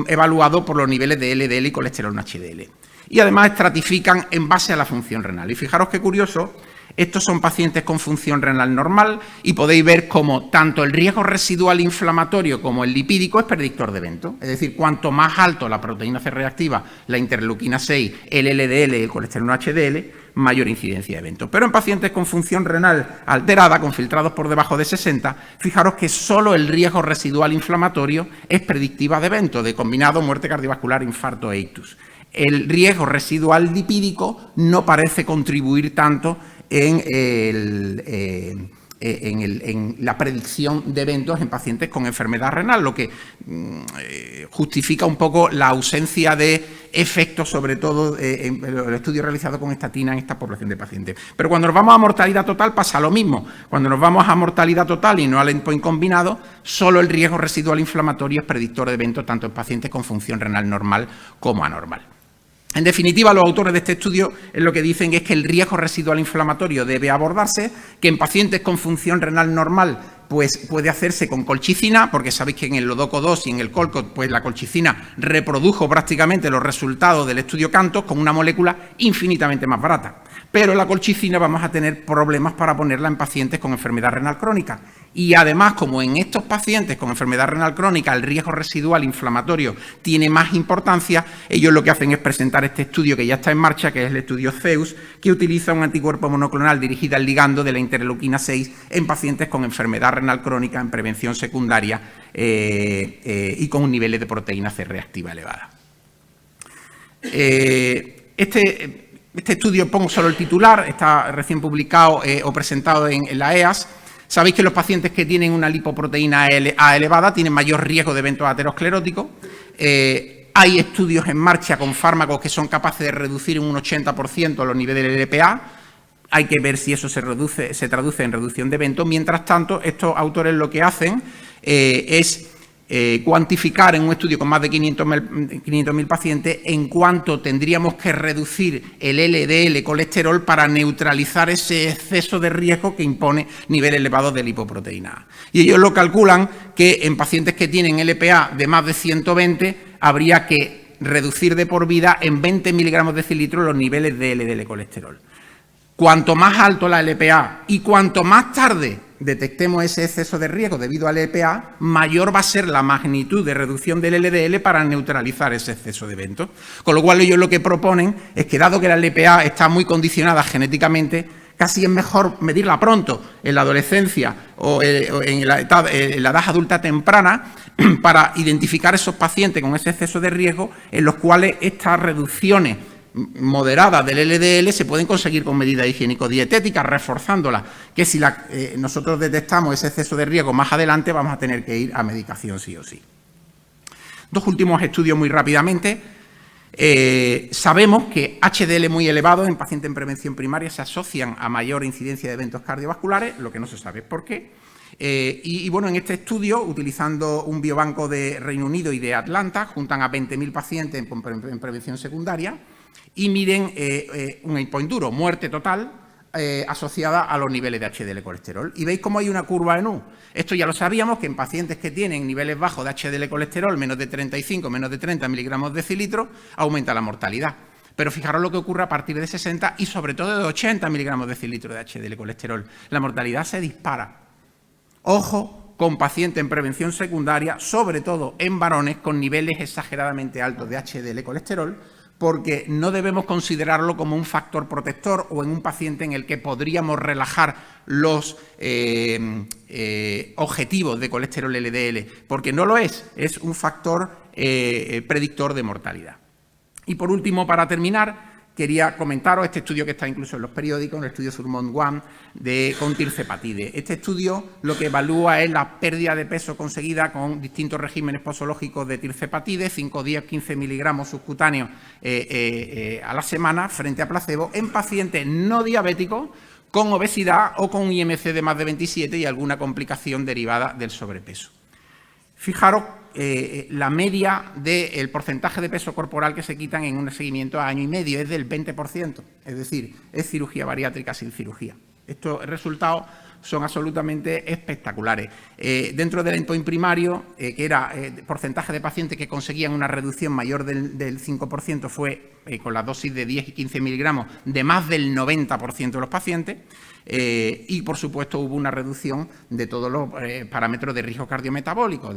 evaluado por los niveles de LDL y colesterol no HDL. Y además estratifican en base a la función renal. Y fijaros qué curioso, estos son pacientes con función renal normal y podéis ver cómo tanto el riesgo residual inflamatorio como el lipídico es predictor de evento. Es decir, cuanto más alto la proteína C reactiva, la interleuquina 6, el LDL y el colesterol no HDL, mayor incidencia de eventos. Pero en pacientes con función renal alterada, con filtrados por debajo de 60, fijaros que solo el riesgo residual inflamatorio es predictiva de evento, de combinado muerte cardiovascular, infarto e ictus. el riesgo residual lipídico no parece contribuir tanto en la predicción de eventos en pacientes con enfermedad renal, lo que justifica un poco la ausencia de efectos, sobre todo en el estudio realizado con estatina en esta población de pacientes. Pero cuando nos vamos a mortalidad total pasa lo mismo. Cuando nos vamos a mortalidad total y no al endpoint combinado, solo el riesgo residual inflamatorio es predictor de eventos tanto en pacientes con función renal normal como anormal. En definitiva, los autores de este estudio lo que dicen es que el riesgo residual inflamatorio debe abordarse, que en pacientes con función renal normal pues puede hacerse con colchicina, porque sabéis que en el Lodoco 2 y en el Colcott pues la colchicina reprodujo prácticamente los resultados del estudio CANTOS con una molécula infinitamente más barata. Pero la colchicina vamos a tener problemas para ponerla en pacientes con enfermedad renal crónica. Y además, como en estos pacientes con enfermedad renal crónica el riesgo residual inflamatorio tiene más importancia, ellos lo que hacen es presentar este estudio que ya está en marcha, que es el estudio ZEUS, que utiliza un anticuerpo monoclonal dirigido al ligando de la interleuquina 6 en pacientes con enfermedad renal crónica en prevención secundaria y con niveles de proteína C reactiva elevada. Este estudio, pongo solo el titular, está recién publicado o presentado en la EAS. Sabéis que los pacientes que tienen una lipoproteína A elevada tienen mayor riesgo de eventos ateroscleróticos. Hay estudios en marcha con fármacos que son capaces de reducir en un 80% los niveles del LPA. Hay que ver si eso se traduce en reducción de eventos. Mientras tanto, estos autores lo que hacen es cuantificar en un estudio con más de 500.000 pacientes en cuánto tendríamos que reducir el LDL colesterol para neutralizar ese exceso de riesgo que impone niveles elevados de lipoproteína A. Y ellos lo calculan que en pacientes que tienen LPA de más de 120 habría que reducir de por vida en 20 miligramos de decilitro los niveles de LDL colesterol. Cuanto más alto la LPA y cuanto más tarde detectemos ese exceso de riesgo debido al LPA, mayor va a ser la magnitud de reducción del LDL para neutralizar ese exceso de eventos. Con lo cual ellos lo que proponen es que, dado que la LPA está muy condicionada genéticamente, casi es mejor medirla pronto, en la adolescencia o en la edad adulta temprana, para identificar esos pacientes con ese exceso de riesgo en los cuales estas reducciones moderadas del LDL se pueden conseguir con medidas higiénico-dietéticas, reforzándolas, que si nosotros detectamos ese exceso de riesgo más adelante vamos a tener que ir a medicación sí o sí. Dos últimos estudios muy rápidamente. Sabemos que HDL muy elevados en pacientes en prevención primaria se asocian a mayor incidencia de eventos cardiovasculares, lo que no se sabe es por qué. Bueno, en este estudio, utilizando un biobanco de Reino Unido y de Atlanta, juntan a 20.000 pacientes en prevención secundaria y miden un endpoint duro, muerte total, asociada a los niveles de HDL colesterol. Y veis cómo hay una curva en U. Esto ya lo sabíamos, que en pacientes que tienen niveles bajos de HDL colesterol, menos de 35, menos de 30 miligramos de decilitro, aumenta la mortalidad. Pero fijaros lo que ocurre a partir de 60 y sobre todo de 80 miligramos de decilitro de HDL colesterol. La mortalidad se dispara. Ojo con pacientes en prevención secundaria, sobre todo en varones con niveles exageradamente altos de HDL colesterol, porque no debemos considerarlo como un factor protector o en un paciente en el que podríamos relajar los objetivos de colesterol LDL, porque no lo es un factor predictor de mortalidad. Y por último, para terminar, quería comentaros este estudio que está incluso en los periódicos, el estudio Surmont-1 con tirzepatide. Este estudio lo que evalúa es la pérdida de peso conseguida con distintos regímenes posológicos de tirzepatide, 5, 10, 15 miligramos subcutáneos a la semana frente a placebo en pacientes no diabéticos con obesidad o con IMC de más de 27 y alguna complicación derivada del sobrepeso. Fijaros la media del porcentaje de peso corporal que se quitan en un seguimiento a año y medio es del 20%, es decir, es cirugía bariátrica sin cirugía. Estos resultados son absolutamente espectaculares. Dentro del endpoint primario, que era porcentaje de pacientes que conseguían una reducción mayor del 5%, fue con la dosis de 10 y 15 miligramos de más del 90% de los pacientes. Y, por supuesto, hubo una reducción de todos los parámetros de riesgo cardiometabólico.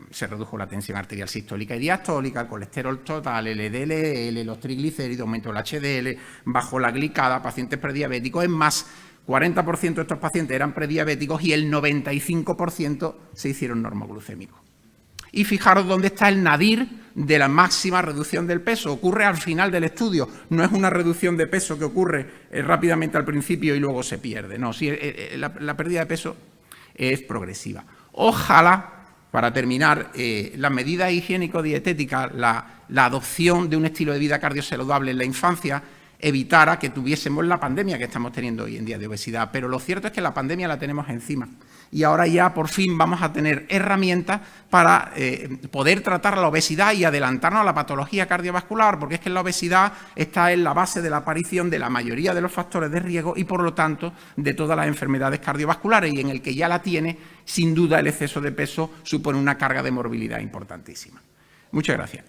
Se redujo la tensión arterial sistólica y diastólica, el colesterol total, el LDL, los triglicéridos, aumentó el HDL, bajó la glicada, pacientes prediabéticos. Es más, 40% de estos pacientes eran prediabéticos y el 95% se hicieron normoglucémicos. Y fijaros dónde está el nadir de la máxima reducción del peso. Ocurre al final del estudio, no es una reducción de peso que ocurre rápidamente al principio y luego se pierde. No, sí, la pérdida de peso es progresiva. Ojalá, para terminar, las medidas higiénico-dietéticas, la adopción de un estilo de vida cardiosaludable en la infancia evitara que tuviésemos la pandemia que estamos teniendo hoy en día de obesidad. Pero lo cierto es que la pandemia la tenemos encima y ahora ya por fin vamos a tener herramientas para poder tratar la obesidad y adelantarnos a la patología cardiovascular, porque es que la obesidad está en la base de la aparición de la mayoría de los factores de riesgo y, por lo tanto, de todas las enfermedades cardiovasculares, y en el que ya la tiene, sin duda, el exceso de peso supone una carga de morbilidad importantísima. Muchas gracias.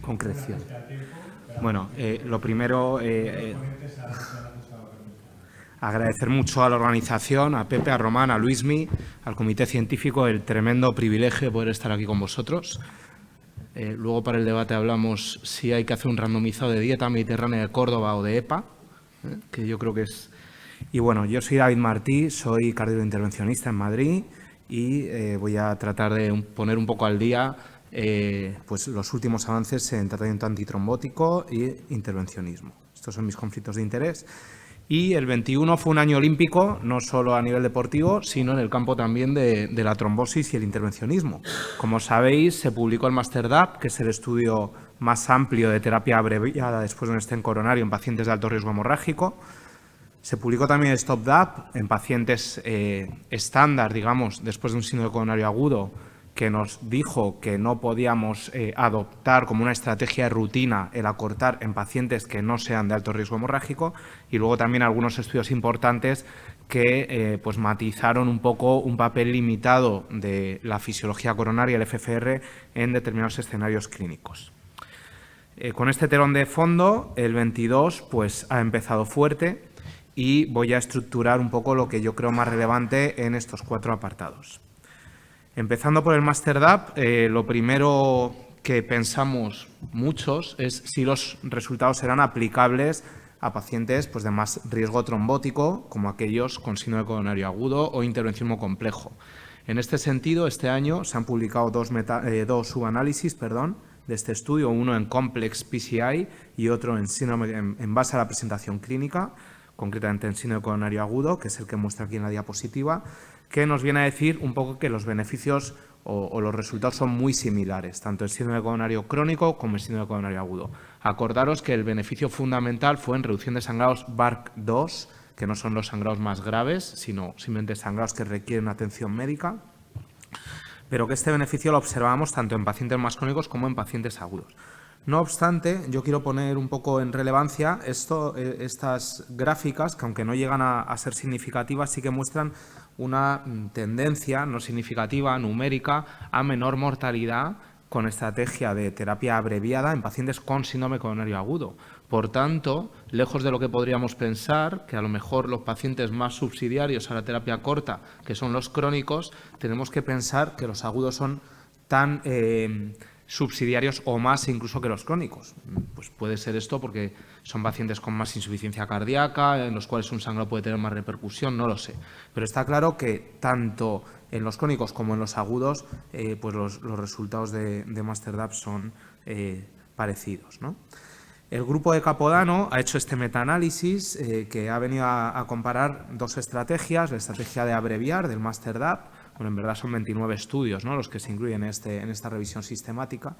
Concreción. Bueno, lo primero, agradecer mucho a la organización, a Pepe, a Román, a Luismi, al comité científico, el tremendo privilegio de poder estar aquí con vosotros. Luego para el debate hablamos si hay que hacer un randomizado de dieta mediterránea de Córdoba o de EPA, que yo creo que es... Y bueno, yo soy David Martí, soy cardiointervencionista en Madrid y voy a tratar de poner un poco al día pues los últimos avances en tratamiento antitrombótico e intervencionismo. Estos son mis conflictos de interés. Y el 21 fue un año olímpico, no solo a nivel deportivo, sino en el campo también de la trombosis y el intervencionismo. Como sabéis, se publicó el MasterDAP, que es el estudio más amplio de terapia abreviada después de un stent coronario en pacientes de alto riesgo hemorrágico. Se publicó también el STOP-DAP en pacientes estándar, digamos, después de un síndrome coronario agudo, que nos dijo que no podíamos adoptar como una estrategia de rutina el acortar en pacientes que no sean de alto riesgo hemorrágico, y luego también algunos estudios importantes que pues matizaron un poco un papel limitado de la fisiología coronaria, el FFR, en determinados escenarios clínicos. Con este telón de fondo, el 22 pues, ha empezado fuerte y voy a estructurar un poco lo que yo creo más relevante en estos 4 apartados. Empezando por el MasterDAP, lo primero que pensamos muchos es si los resultados serán aplicables a pacientes pues, de más riesgo trombótico, como aquellos con síndrome coronario agudo o intervencionismo complejo. En este sentido, este año se han publicado dos subanálisis de este estudio, uno en Complex PCI y otro en base a la presentación clínica, concretamente en síndrome coronario agudo, que es el que muestra aquí en la diapositiva, que nos viene a decir un poco que los beneficios o los resultados son muy similares, tanto el síndrome coronario crónico como el síndrome coronario agudo. Acordaros que el beneficio fundamental fue en reducción de sangrados BARC2, que no son los sangrados más graves, sino simplemente sangrados que requieren atención médica, pero que este beneficio lo observamos tanto en pacientes más crónicos como en pacientes agudos. No obstante, yo quiero poner un poco en relevancia estas gráficas, que aunque no llegan a ser significativas, sí que muestran una tendencia no significativa, numérica, a menor mortalidad con estrategia de terapia abreviada en pacientes con síndrome coronario agudo. Por tanto, lejos de lo que podríamos pensar, que a lo mejor los pacientes más subsidiarios a la terapia corta, que son los crónicos, tenemos que pensar que los agudos son tan subsidiarios o más incluso que los crónicos. Pues puede ser esto porque son pacientes con más insuficiencia cardíaca, en los cuales un sangrado puede tener más repercusión, no lo sé. Pero está claro que tanto en los crónicos como en los agudos, pues los resultados de MasterDAP son parecidos, ¿no? El grupo de Capodano ha hecho este metaanálisis que ha venido a comparar dos estrategias, la estrategia de abreviar del MasterDAP. Bueno, en verdad son 29 estudios, ¿no?, los que se incluyen en esta revisión sistemática,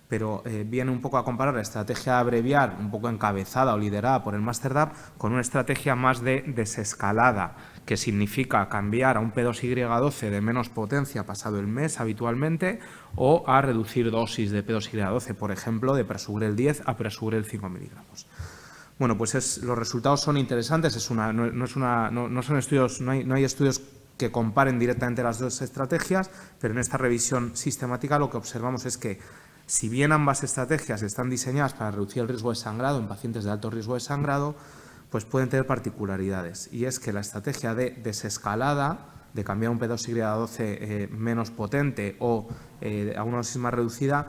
pero viene un poco a comparar la estrategia de abreviar, un poco encabezada o liderada por el MasterDAP, con una estrategia más de desescalada, que significa cambiar a un P2Y12 de menos potencia pasado el mes habitualmente, o a reducir dosis de P2Y12, por ejemplo, de Prasugrel 10 a Prasugrel 5 miligramos. Bueno, pues los resultados son interesantes, no hay estudios que comparen directamente las dos estrategias, pero en esta revisión sistemática lo que observamos es que, si bien ambas estrategias están diseñadas para reducir el riesgo de sangrado en pacientes de alto riesgo de sangrado, pues pueden tener particularidades. Y es que la estrategia de desescalada, de cambiar un P2Y12 menos potente o a una dosis más reducida,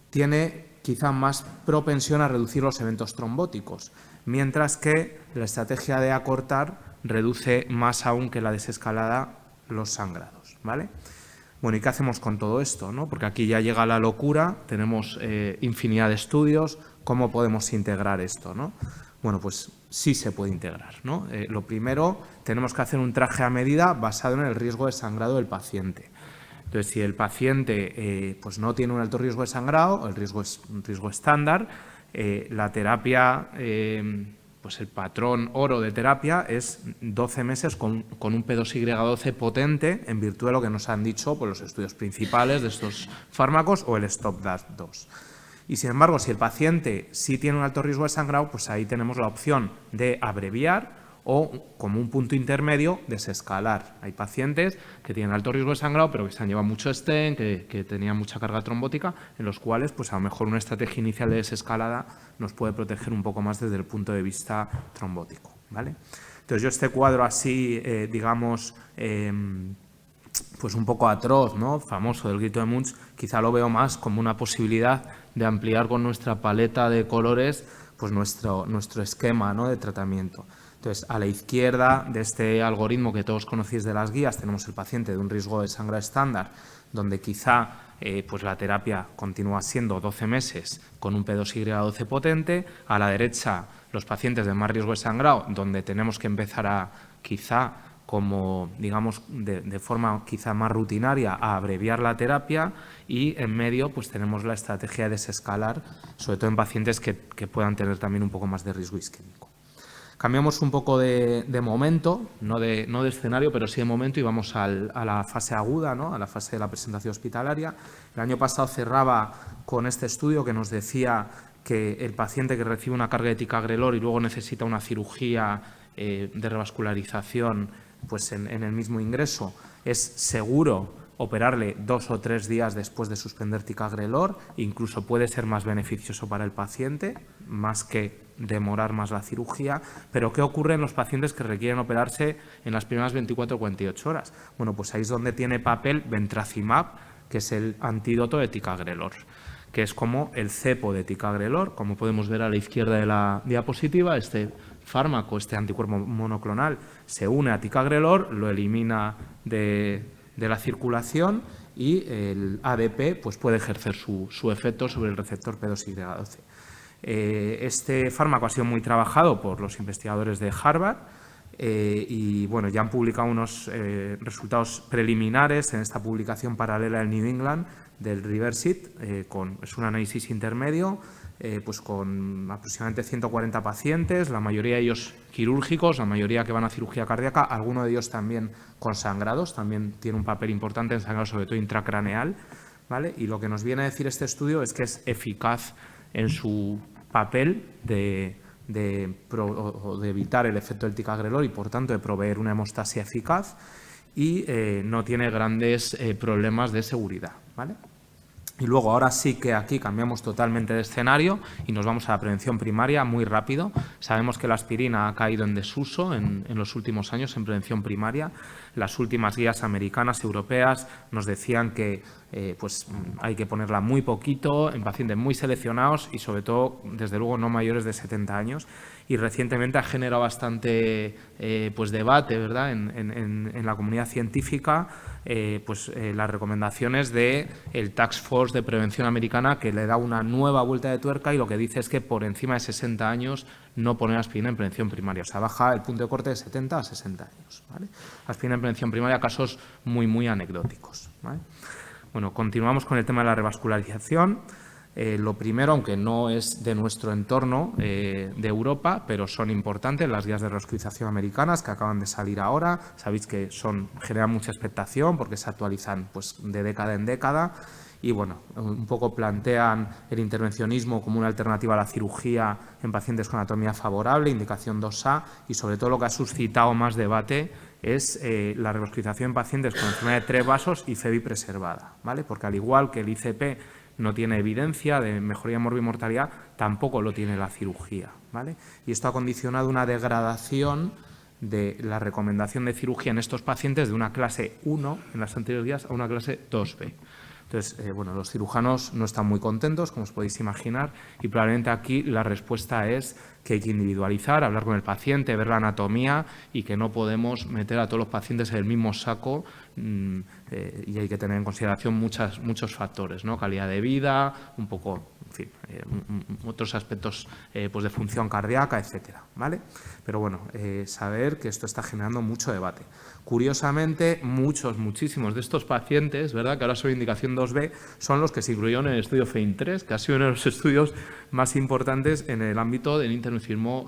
tiene quizá más propensión a reducir los eventos trombóticos, mientras que la estrategia de acortar reduce más aún que la desescalada los sangrados, ¿vale? Bueno, ¿y qué hacemos con todo esto, no? Porque aquí ya llega la locura, tenemos infinidad de estudios, ¿cómo podemos integrar esto, no? Bueno, pues sí se puede integrar, ¿no? Lo primero, tenemos que hacer un traje a medida basado en el riesgo de sangrado del paciente. Entonces, si el paciente pues no tiene un alto riesgo de sangrado, el riesgo es un riesgo estándar, la terapia, pues el patrón oro de terapia es 12 meses con un P2Y12 potente, en virtud de lo que nos han dicho pues, los estudios principales de estos fármacos o el STOP-2. Y sin embargo, si el paciente sí tiene un alto riesgo de sangrado, pues ahí tenemos la opción de abreviar o, como un punto intermedio, desescalar. Hay pacientes que tienen alto riesgo de sangrado, pero que se han llevado mucho stent, que tenían mucha carga trombótica, en los cuales, pues a lo mejor una estrategia inicial de desescalada nos puede proteger un poco más desde el punto de vista trombótico, ¿vale? Entonces, yo este cuadro así, digamos, pues un poco atroz, ¿no? Famoso del grito de Munch, quizá lo veo más como una posibilidad de ampliar con nuestra paleta de colores pues nuestro esquema, ¿no? de tratamiento. Entonces, a la izquierda de este algoritmo que todos conocéis de las guías, tenemos el paciente de un riesgo de sangrado estándar, donde quizá pues la terapia continúa siendo 12 meses con un P2Y12 potente. A la derecha, los pacientes de más riesgo de sangrado, donde tenemos que empezar a, quizá, como digamos de forma quizá más rutinaria, a abreviar la terapia, y en medio pues tenemos la estrategia de desescalar, sobre todo en pacientes que puedan tener también un poco más de riesgo isquémico. Cambiamos un poco de momento, no de escenario, pero sí de momento, y vamos a la fase aguda, ¿no? A la fase de la presentación hospitalaria. El año pasado cerraba con este estudio que nos decía que el paciente que recibe una carga de ticagrelor y luego necesita una cirugía de revascularización pues en el mismo ingreso, es seguro operarle 2 o 3 días después de suspender ticagrelor, incluso puede ser más beneficioso para el paciente, más que demorar más la cirugía. Pero ¿qué ocurre en los pacientes que requieren operarse en las primeras 24 o 48 horas? Bueno, pues ahí es donde tiene papel Ventracimab, que es el antídoto de ticagrelor, que es como el cepo de ticagrelor, como podemos ver a la izquierda de la diapositiva. Este fármaco, este anticuerpo monoclonal, se une a ticagrelor, lo elimina de la circulación, y el ADP pues, puede ejercer su efecto sobre el receptor P2Y12. Este fármaco ha sido muy trabajado por los investigadores de Harvard y bueno, ya han publicado unos resultados preliminares en esta publicación paralela del New England del Riverside, es un análisis intermedio pues con aproximadamente 140 pacientes, la mayoría de ellos quirúrgicos, la mayoría que van a cirugía cardíaca, algunos de ellos también con sangrados, también tiene un papel importante en sangrado, sobre todo intracraneal, ¿vale? Y lo que nos viene a decir este estudio es que es eficaz en su papel de evitar el efecto del ticagrelor y, por tanto, de proveer una hemostasia eficaz, y no tiene grandes problemas de seguridad, ¿vale? Y luego, ahora sí que aquí cambiamos totalmente de escenario y nos vamos a la prevención primaria muy rápido. Sabemos que la aspirina ha caído en desuso en los últimos años en prevención primaria. Las últimas guías americanas, europeas, nos decían que pues hay que ponerla muy poquito en pacientes muy seleccionados y, sobre todo, desde luego, no mayores de 70 años. Y recientemente ha generado bastante pues debate, ¿verdad?, en la comunidad científica, las recomendaciones del Task Force de Prevención Americana, que le da una nueva vuelta de tuerca y lo que dice es que por encima de 60 años no poner aspirina en prevención primaria. O sea, baja el punto de corte de 70 a 60 años, ¿vale? Aspirina en prevención primaria, casos muy, muy anecdóticos, ¿vale? Bueno, continuamos con el tema de la revascularización. Lo primero, aunque no es de nuestro entorno de Europa, pero son importantes las guías de revascularización americanas que acaban de salir ahora. Sabéis que generan mucha expectación porque se actualizan pues, de década en década y bueno, un poco plantean el intervencionismo como una alternativa a la cirugía en pacientes con anatomía favorable, indicación 2A, y sobre todo lo que ha suscitado más debate es la revascularización en pacientes con enfermedad de 3 vasos y FEBI preservada, ¿vale? Porque al igual que el ICP no tiene evidencia de mejoría en morbimortalidad, tampoco lo tiene la cirugía, ¿vale? Y esto ha condicionado una degradación de la recomendación de cirugía en estos pacientes de una clase 1 en las anteriores días a una clase 2B. Entonces, bueno, los cirujanos no están muy contentos, como os podéis imaginar, y probablemente aquí la respuesta es que hay que individualizar, hablar con el paciente, ver la anatomía y que no podemos meter a todos los pacientes en el mismo saco y hay que tener en consideración muchos factores, ¿no? Calidad de vida, un poco, en fin, otros aspectos pues de función cardíaca, etcétera, ¿vale? Pero bueno, saber que esto está generando mucho debate. Curiosamente, muchísimos de estos pacientes, ¿verdad?, que ahora son indicación 2B, son los que se incluyeron en el estudio FEIN-3, que ha sido uno de los estudios más importantes en el ámbito del intervencionismo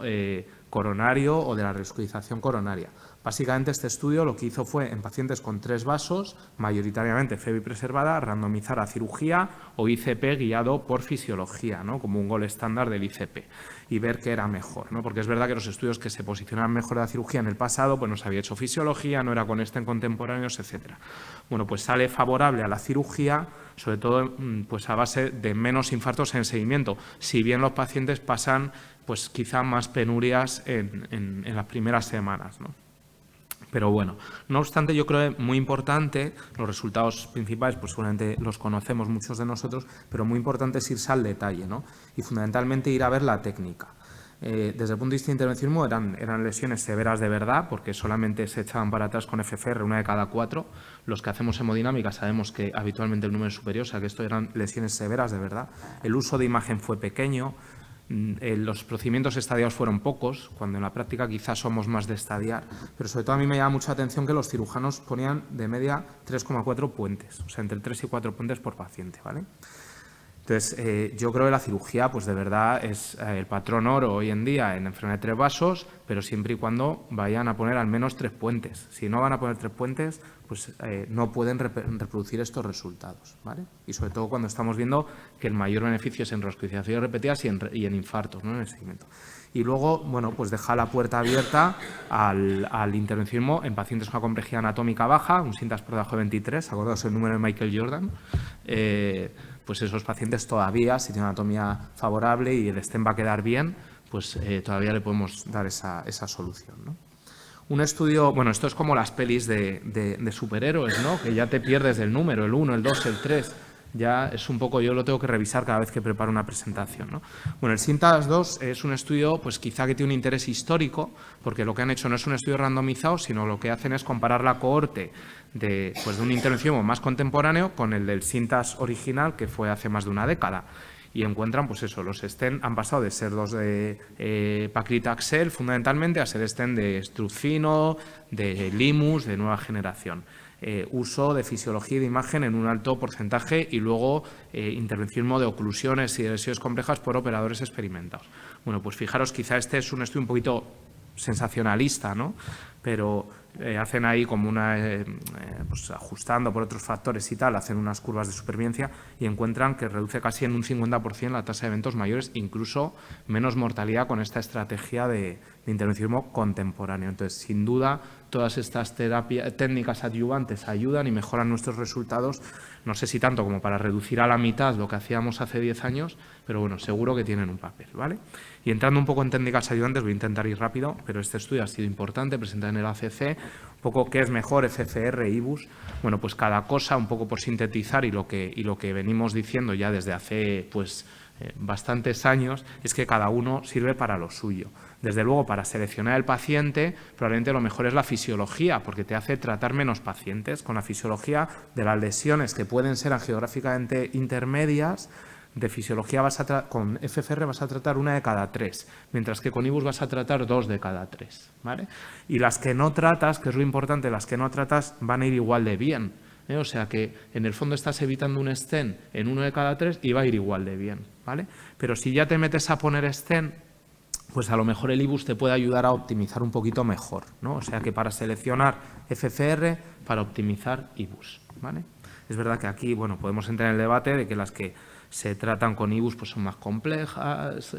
coronario o de la revascularización coronaria. Básicamente, este estudio lo que hizo fue, en pacientes con 3 vasos, mayoritariamente FEBI preservada, randomizar a cirugía o ICP guiado por fisiología, ¿no?, como un gol estándar del ICP, y ver qué era mejor, ¿no? Porque es verdad que los estudios que se posicionaban mejor de la cirugía en el pasado, pues no se había hecho fisiología, no era con stent contemporáneos, etcétera. Bueno, pues sale favorable a la cirugía, sobre todo pues a base de menos infartos en el seguimiento, si bien los pacientes pasan pues quizá más penurias en las primeras semanas, ¿no? Pero bueno, no obstante, yo creo que muy importante, los resultados principales, pues seguramente los conocemos muchos de nosotros, pero muy importante es irse al detalle, ¿no? Y fundamentalmente ir a ver la técnica. Desde el punto de vista de intervencionismo eran lesiones severas de verdad, porque solamente se echaban para atrás con FFR 1 de cada 4. Los que hacemos hemodinámica sabemos que habitualmente el número es superior, o sea que esto eran lesiones severas de verdad. El uso de imagen fue pequeño. Los procedimientos estadiados fueron pocos, cuando en la práctica quizás somos más de estadiar, pero sobre todo a mí me llama mucha atención que los cirujanos ponían de media 3,4 puentes, o sea, entre 3 y 4 puentes por paciente, ¿vale? Entonces, yo creo que la cirugía, pues de verdad, es el patrón oro hoy en día en enfermedad de 3 vasos, pero siempre y cuando vayan a poner al menos 3 puentes. Si no van a poner 3 puentes, pues no pueden reproducir estos resultados, ¿vale? Y sobre todo cuando estamos viendo que el mayor beneficio es en revascularizaciones repetidas y en infartos, ¿no?, en el seguimiento. Y luego, bueno, pues deja la puerta abierta al intervencionismo en pacientes con complejidad anatómica baja, un SINTAX por debajo de 23, acordaos el número de Michael Jordan, pues esos pacientes todavía, si tienen anatomía favorable y el stent va a quedar bien, pues todavía le podemos dar esa solución, ¿no? Un estudio, bueno, esto es como las pelis de superhéroes, ¿no?, que ya te pierdes del número, el 1, el 2, el 3, ya es un poco, yo lo tengo que revisar cada vez que preparo una presentación, ¿no? Bueno, el SINTAX 2 es un estudio, pues quizá que tiene un interés histórico, porque lo que han hecho no es un estudio randomizado, sino lo que hacen es comparar la cohorte de un intervencionismo más contemporáneo con el del SINTAX original, que fue hace más de una década. Y encuentran, pues eso, los stent han pasado de ser los de paclitaxel, fundamentalmente, a ser stent de Struzino, de Limus, de nueva generación. Uso de fisiología y de imagen en un alto porcentaje y luego intervencionismo de oclusiones y de lesiones complejas por operadores experimentados. Bueno, pues fijaros, quizá este es un estudio un poquito sensacionalista, ¿no?, pero hacen ahí como una, pues ajustando por otros factores y tal, hacen unas curvas de supervivencia y encuentran que reduce casi en un 50% la tasa de eventos mayores, incluso menos mortalidad con esta estrategia de intervencionismo contemporáneo. Entonces, sin duda, todas estas técnicas adyuvantes ayudan y mejoran nuestros resultados, no sé si tanto como para reducir a la mitad lo que hacíamos hace 10 años, pero bueno, seguro que tienen un papel, ¿vale? Y entrando un poco en técnicas ayudantes, voy a intentar ir rápido, pero este estudio ha sido importante, presentado en el ACC, un poco qué es mejor, FFR, IBUS. Bueno, pues cada cosa, un poco por sintetizar y lo que venimos diciendo ya desde hace pues bastantes años, es que cada uno sirve para lo suyo. Desde luego, para seleccionar el paciente, probablemente lo mejor es la fisiología, porque te hace tratar menos pacientes. Con la fisiología de las lesiones que pueden ser angiográficamente intermedias, de fisiología con FFR vas a tratar 1 de cada 3, mientras que con IBUS vas a tratar 2 de cada 3, ¿vale? Y las que no tratas, que es lo importante, las que no tratas van a ir igual de bien, ¿eh? O sea que en el fondo estás evitando un stent en 1 de cada 3 y va a ir igual de bien, ¿vale? Pero si ya te metes a poner stent, pues a lo mejor el IBUS te puede ayudar a optimizar un poquito mejor, ¿no? O sea que para seleccionar FFR, para optimizar IBUS, ¿vale? Es verdad que aquí, bueno, podemos entrar en el debate de que las que se tratan con IBUS pues son más complejas,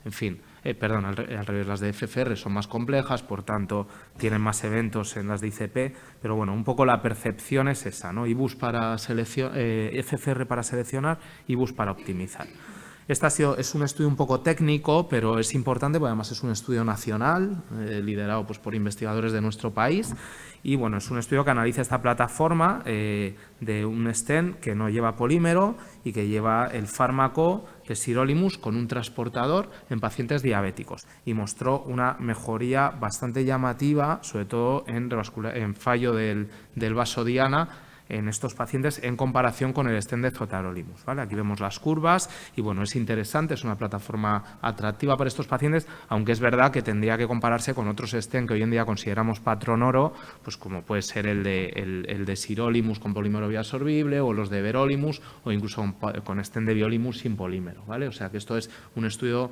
en fin, perdón, al revés, las de FFR son más complejas, por tanto, tienen más eventos en las de ICP, pero bueno, un poco la percepción es esa, ¿no? IBUS para FFR para seleccionar, IBUS para optimizar. Este es un estudio un poco técnico, pero es importante porque además es un estudio nacional, liderado pues, por investigadores de nuestro país. Y bueno, es un estudio que analiza esta plataforma de un stent que no lleva polímero y que lleva el fármaco de sirolimus con un transportador en pacientes diabéticos. Y mostró una mejoría bastante llamativa, sobre todo en fallo del vaso diana, en estos pacientes en comparación con el stent de zotarolimus, ¿vale? Aquí vemos las curvas y bueno, es interesante, es una plataforma atractiva para estos pacientes, aunque es verdad que tendría que compararse con otros stent que hoy en día consideramos patrón oro, pues como puede ser el de sirolimus con polímero bioabsorbible o los de verolimus o incluso con stent de biolimus sin polímero, ¿vale? O sea que esto es un estudio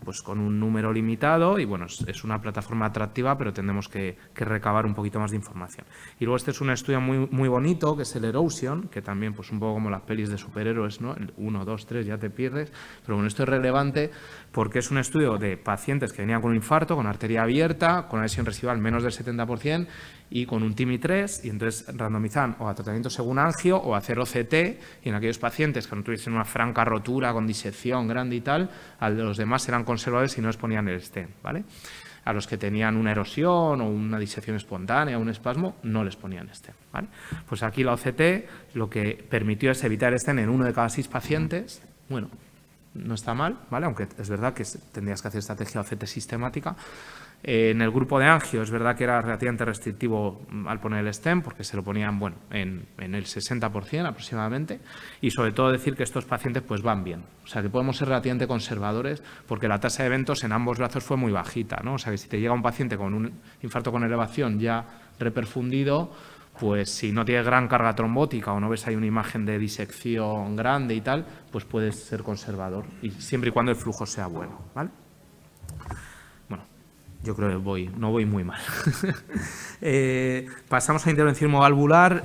pues con un número limitado y bueno, es una plataforma atractiva, pero tendremos que recabar un poquito más de información. Y luego este es un estudio muy bonito, que es el Erosion, que también pues un poco como las pelis de superhéroes, ¿no? El 1, 2, 3 ya te pierdes, pero bueno, esto es relevante porque es un estudio de pacientes que venían con un infarto, con arteria abierta, con una lesión residual menos del 70% y con un TIMI-3, y entonces randomizan o a tratamiento según angio o a hacer OCT, y en aquellos pacientes que no tuviesen una franca rotura con disección grande y tal, a los demás eran conservadores y no les ponían el stent, ¿vale? A los que tenían una erosión o una disección espontánea, un espasmo, no les ponían stent, ¿vale? Pues aquí la OCT lo que permitió es evitar stent en 1 de cada 6 pacientes. Bueno, no está mal, ¿vale? Aunque es verdad que tendrías que hacer estrategia OCT sistemática. En el grupo de angio es verdad que era relativamente restrictivo al poner el stent porque se lo ponían bueno, en el 60% aproximadamente, y sobre todo decir que estos pacientes pues van bien, o sea que podemos ser relativamente conservadores porque la tasa de eventos en ambos brazos fue muy bajita, ¿no? O sea que si te llega un paciente con un infarto con elevación ya reperfundido, pues si no tiene gran carga trombótica o no ves ahí una imagen de disección grande y tal, pues puedes ser conservador, y siempre y cuando el flujo sea bueno, ¿vale? Yo creo que no voy muy mal. Pasamos a intervención hemovalvular.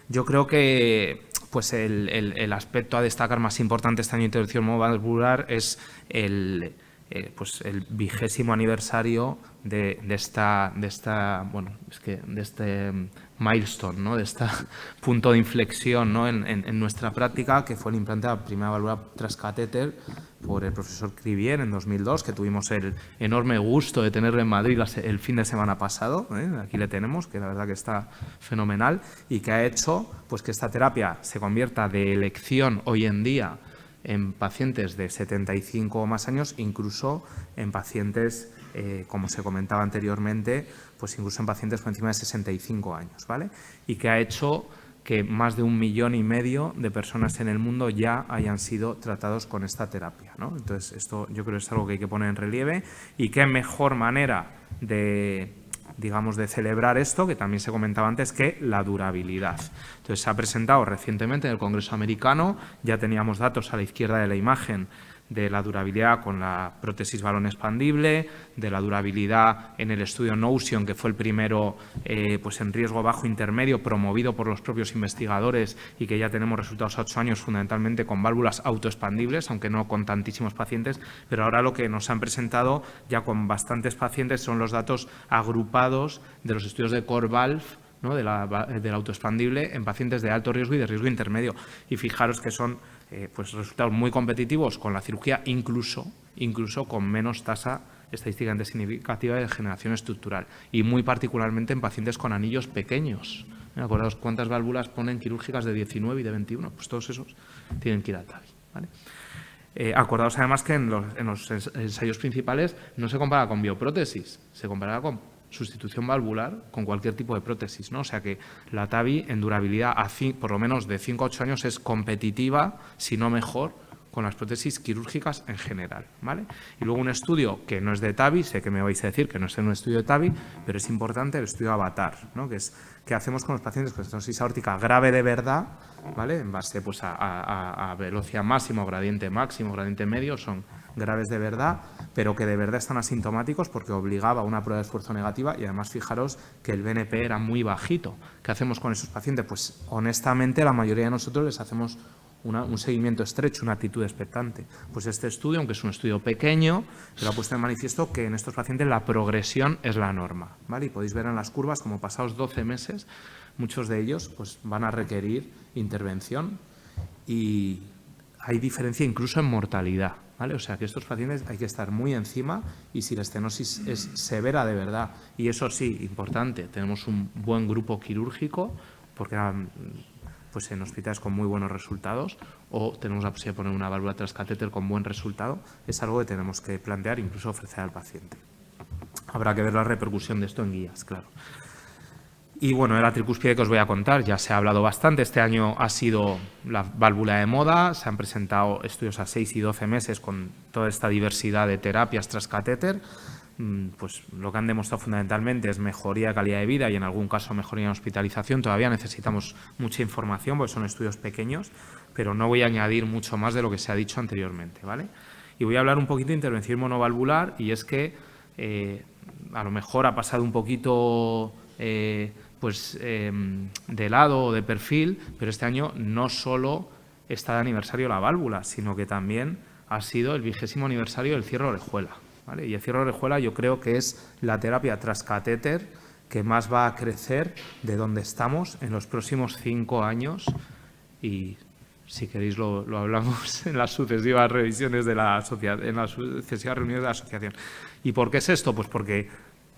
Yo creo que pues el aspecto a destacar más importante este año de intervención hemovalvular es el 20º aniversario de este milestone, ¿no? De este punto de inflexión, ¿no? en nuestra práctica, que fue el implante de la primera válvula transcatéter por el profesor Crivier en 2002, que tuvimos el enorme gusto de tenerlo en Madrid el fin de semana pasado, aquí le tenemos, que la verdad que está fenomenal, y que ha hecho pues, que esta terapia se convierta de elección hoy en día en pacientes de 75 o más años, incluso en pacientes, como se comentaba anteriormente, pues incluso en pacientes por encima de 65 años, ¿vale? Y que ha hecho que más de 1,5 millones de personas en el mundo ya hayan sido tratados con esta terapia, ¿no? Entonces, esto yo creo que es algo que hay que poner en relieve, y qué mejor manera de celebrar esto, que también se comentaba antes, que la durabilidad. Entonces, se ha presentado recientemente en el Congreso Americano, ya teníamos datos a la izquierda de la imagen de la durabilidad con la prótesis balón expandible, de la durabilidad en el estudio Notion, que fue el primero pues en riesgo bajo intermedio, promovido por los propios investigadores, y que ya tenemos resultados a 8 años, fundamentalmente con válvulas autoexpandibles, aunque no con tantísimos pacientes, pero ahora lo que nos han presentado ya con bastantes pacientes son los datos agrupados de los estudios de CoreValve, ¿no? del autoexpandible en pacientes de alto riesgo y de riesgo intermedio. Y fijaros que son pues resultados muy competitivos con la cirugía, incluso con menos tasa estadísticamente significativa de degeneración estructural, y muy particularmente en pacientes con anillos pequeños. Acordaos cuántas válvulas ponen quirúrgicas de 19 y de 21, pues todos esos tienen que ir al TAVI, ¿vale? Acordaos además que en los ensayos principales no se compara con bioprótesis, se compara con sustitución valvular con cualquier tipo de prótesis, ¿no? O sea que la TAVI en durabilidad por lo menos de 5 a 8 años es competitiva, si no mejor, con las prótesis quirúrgicas en general, ¿vale? Y luego un estudio que no es de TAVI, sé que me vais a decir que no es un estudio de TAVI, pero es importante, el estudio AVATAR, ¿no? Que es qué hacemos con los pacientes con estenosis aórtica grave de verdad, ¿vale? En base pues, a velocidad máxima, gradiente máximo, gradiente medio, son graves de verdad, pero que de verdad están asintomáticos porque obligaba a una prueba de esfuerzo negativa, y además fijaros que el BNP era muy bajito. ¿Qué hacemos con esos pacientes? Pues honestamente la mayoría de nosotros les hacemos un seguimiento estrecho, una actitud expectante. Pues este estudio, aunque es un estudio pequeño, se lo ha puesto de manifiesto que en estos pacientes la progresión es la norma, ¿vale? Y podéis ver en las curvas como pasados 12 meses, muchos de ellos pues, van a requerir intervención y hay diferencia incluso en mortalidad, ¿vale? O sea que estos pacientes hay que estar muy encima y si la estenosis es severa de verdad, y eso sí, importante, tenemos un buen grupo quirúrgico, porque pues en hospitales con muy buenos resultados, o tenemos la posibilidad de poner una válvula transcatéter con buen resultado, es algo que tenemos que plantear, incluso ofrecer al paciente. Habrá que ver la repercusión de esto en guías, claro. Y bueno, de la tricúspide que os voy a contar, ya se ha hablado bastante. Este año ha sido la válvula de moda, se han presentado estudios a 6 y 12 meses con toda esta diversidad de terapias transcatéter. Pues lo que han demostrado fundamentalmente es mejoría de calidad de vida y en algún caso mejoría en hospitalización. Todavía necesitamos mucha información porque son estudios pequeños, pero no voy a añadir mucho más de lo que se ha dicho anteriormente, ¿vale? Y voy a hablar un poquito de intervención monovalvular y es que a lo mejor ha pasado un poquito de lado o de perfil, pero este año no solo está de aniversario la válvula, sino que también ha sido el 20º aniversario del cierre de orejuela, ¿vale? Y el cierre de orejuela yo creo que es la terapia transcatéter que más va a crecer de donde estamos en los próximos 5 años y si queréis lo hablamos en las sucesivas revisiones de la en las sucesivas reuniones de la asociación. ¿Y por qué es esto? Pues porque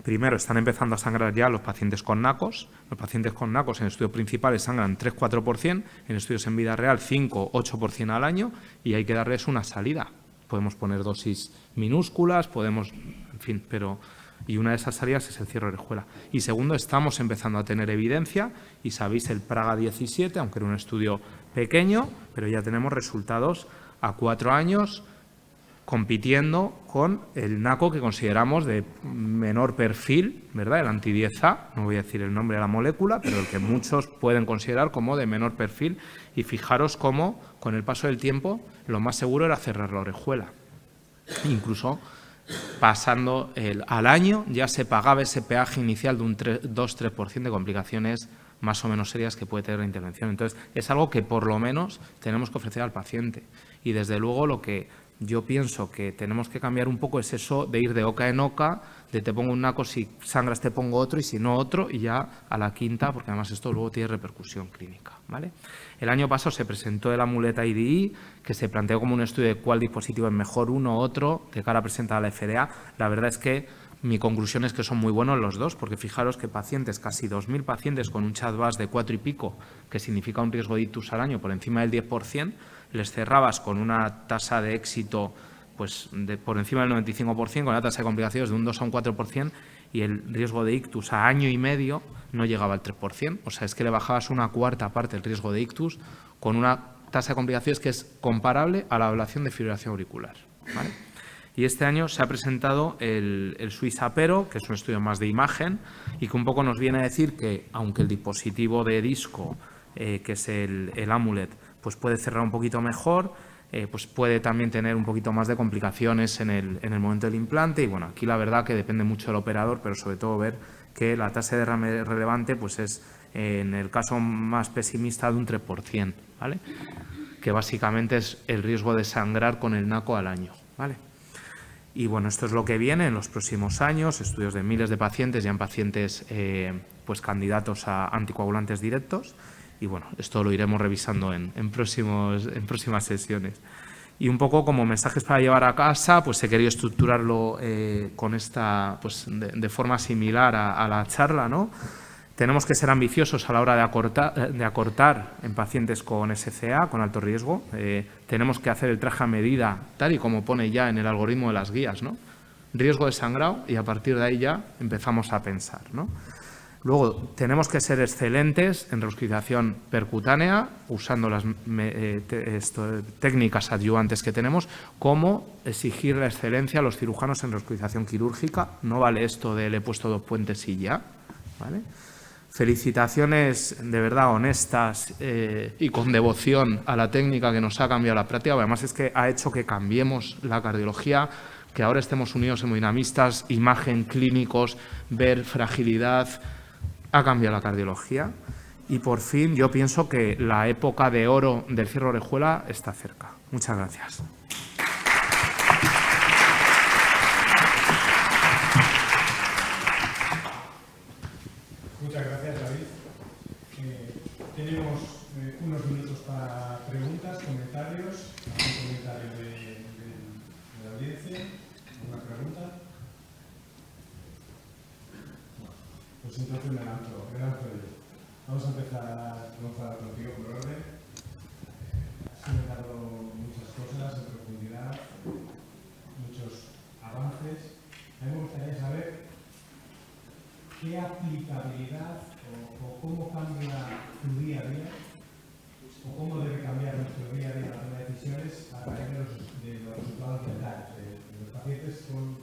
primero están empezando a sangrar ya los pacientes con NACOS. Los pacientes con NACOS en estudios principales sangran 3-4%, en estudios en vida real 5-8% al año y hay que darles una salida. Podemos poner dosis minúsculas, podemos, en fin, pero y una de esas salidas es el cierre de orejuela. Y segundo, estamos empezando a tener evidencia y sabéis el Praga 17, aunque era un estudio pequeño, pero ya tenemos resultados a 4 años compitiendo con el NACO que consideramos de menor perfil, ¿verdad? El anti-10A, no voy a decir el nombre de la molécula, pero el que muchos pueden considerar como de menor perfil. Y fijaros cómo, con el paso del tiempo, lo más seguro era cerrar la orejuela. Incluso pasando al año ya se pagaba ese peaje inicial de un 2-3% de complicaciones más o menos serias que puede tener la intervención. Entonces, es algo que por lo menos tenemos que ofrecer al paciente. Y desde luego lo que yo pienso que tenemos que cambiar un poco es eso de ir de oca en oca, de te pongo un NACO, si sangras te pongo otro y si no otro, y ya a la quinta, porque además esto luego tiene repercusión clínica, ¿vale? El año pasado se presentó el AMULET IDE, que se planteó como un estudio de cuál dispositivo es mejor, uno u otro, de cara a presentar a la FDA. La verdad es que mi conclusión es que son muy buenos los dos, porque fijaros que pacientes, casi 2.000 pacientes con un CHA2-VAS de 4 y pico, que significa un riesgo de ictus al año por encima del 10%, les cerrabas con una tasa de éxito pues, por encima del 95%, con una tasa de complicaciones de un 2 a un 4%, y el riesgo de ictus a año y medio no llegaba al 3%. O sea, es que le bajabas una cuarta parte el riesgo de ictus con una tasa de complicaciones que es comparable a la ablación de fibrilación auricular, ¿vale? Y este año se ha presentado el SWISS-APERO, que es un estudio más de imagen y que un poco nos viene a decir que, aunque el dispositivo de disco, que es el AMULET, pues puede cerrar un poquito mejor, pues puede también tener un poquito más de complicaciones en el momento del implante. Y bueno, aquí la verdad que depende mucho del operador, pero sobre todo ver que la tasa de derrame relevante pues es, en el caso más pesimista, de un 3%, ¿vale? Que básicamente es el riesgo de sangrar con el NACO al año, ¿vale? Y bueno, esto es lo que viene en los próximos años, estudios de miles de pacientes, ya en pacientes pues candidatos a anticoagulantes directos. Y bueno, esto lo iremos revisando en próximas sesiones. Y un poco como mensajes para llevar a casa, pues he querido estructurarlo con esta, pues de forma similar a la charla, ¿no? Tenemos que ser ambiciosos a la hora de acortar en pacientes con SCA, con alto riesgo. Tenemos que hacer el traje a medida, tal y como pone ya en el algoritmo de las guías, ¿no? Riesgo de sangrado y a partir de ahí ya empezamos a pensar, ¿no? Luego, tenemos que ser excelentes en reoscularización percutánea, usando las técnicas adyuvantes que tenemos, como exigir la excelencia a los cirujanos en reoscularización quirúrgica. No vale esto de le he puesto 2 puentes y ya, ¿vale? Felicitaciones de verdad honestas y con devoción a la técnica que nos ha cambiado la práctica. Además es que ha hecho que cambiemos la cardiología, que ahora estemos unidos hemodinamistas, imagen, clínicos, ver fragilidad. Ha cambiado la cardiología y por fin yo pienso que la época de oro del cierre Orejuela está cerca. Muchas gracias. Muchas gracias, David. Tenemos unos minutos para preguntas, comentarios. ¿Algún comentario de la audiencia? ¿Alguna pregunta? No. Pues entonces me lanzo yo. Vamos a empezar contigo por orden. Has comentado muchas cosas en profundidad, muchos avances. A mí me gustaría saber qué aplicabilidad o cómo cambia tu día a día o cómo debe cambiar nuestro día a día la toma de decisiones a través de los resultados dentales de los pacientes con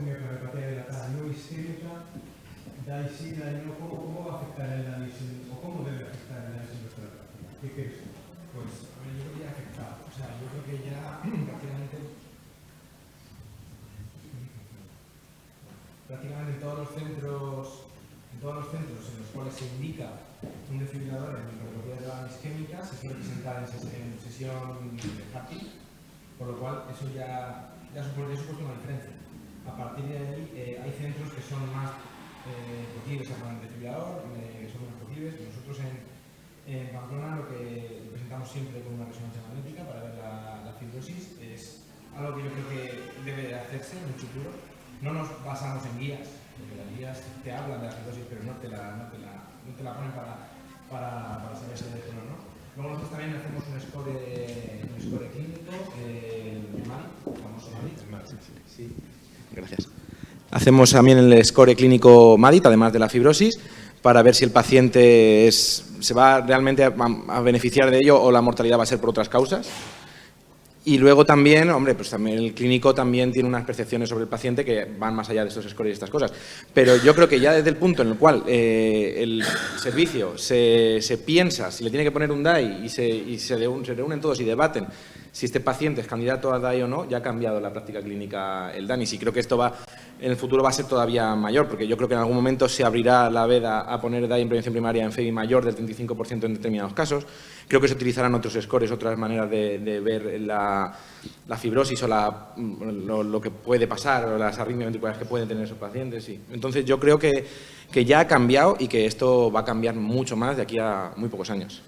miocardiopatía dilatada no isquémica, DISI, ¿cómo va a afectar el análisis o cómo debe afectar el análisis en nuestra práctica? ¿Qué crees tú? Pues a ver, yo creo que ya ha afectado. O sea, yo creo que ya prácticamente en todos los centros en los cuales se indica un desfibrilador en miocardiopatía dilatada isquémica se suele presentar en sesión de HAPI, por lo cual eso ya supone una diferencia. A partir de ahí hay centros que son más proclives a poner el desfibrilador, que son menos proclives. Nosotros en Pamplona lo que presentamos siempre con una resonancia magnética para ver la fibrosis es algo que yo creo que debe hacerse en el futuro. No nos basamos en guías, porque las guías te hablan de la fibrosis, pero no te la ponen para saber si es o no. Luego nosotros también hacemos un score clínico, el MADI, el famoso MADI. Sí. Gracias. Hacemos también el score clínico MADIT, además de la fibrosis, para ver si el paciente se va realmente a beneficiar de ello o la mortalidad va a ser por otras causas. Y luego también, pues también el clínico también tiene unas percepciones sobre el paciente que van más allá de estos scores y estas cosas. Pero yo creo que ya desde el punto en el cual el servicio se piensa si le tiene que poner un DAI y se reúnen todos y debaten si este paciente es candidato a DAI o no, ya ha cambiado la práctica clínica el DANIS. Y creo que esto en el futuro va a ser todavía mayor, porque yo creo que en algún momento se abrirá la veda a poner DAI en prevención primaria en FEBI mayor del 35% en determinados casos. Creo que se utilizarán otros scores, otras maneras de ver la fibrosis o lo que puede pasar o las arritmias ventriculares que pueden tener esos pacientes. Sí. Entonces yo creo que ya ha cambiado y que esto va a cambiar mucho más de aquí a muy pocos años.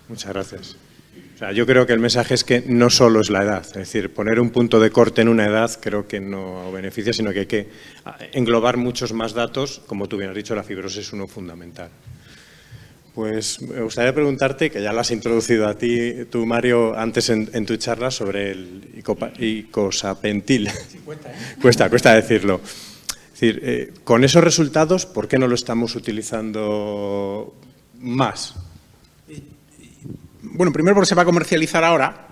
Muchas gracias. O sea, yo creo que el mensaje es que no solo es la edad, es decir, poner un punto de corte en una edad creo que no beneficia, sino que hay que englobar muchos más datos, como tú bien has dicho, la fibrosis es uno fundamental. Pues me gustaría preguntarte, que ya lo has introducido a ti, tú Mario, antes en tu charla sobre el icosapentil. Sí, cuesta decirlo. Es decir, con esos resultados, ¿por qué no lo estamos utilizando más? Bueno, primero porque se va a comercializar ahora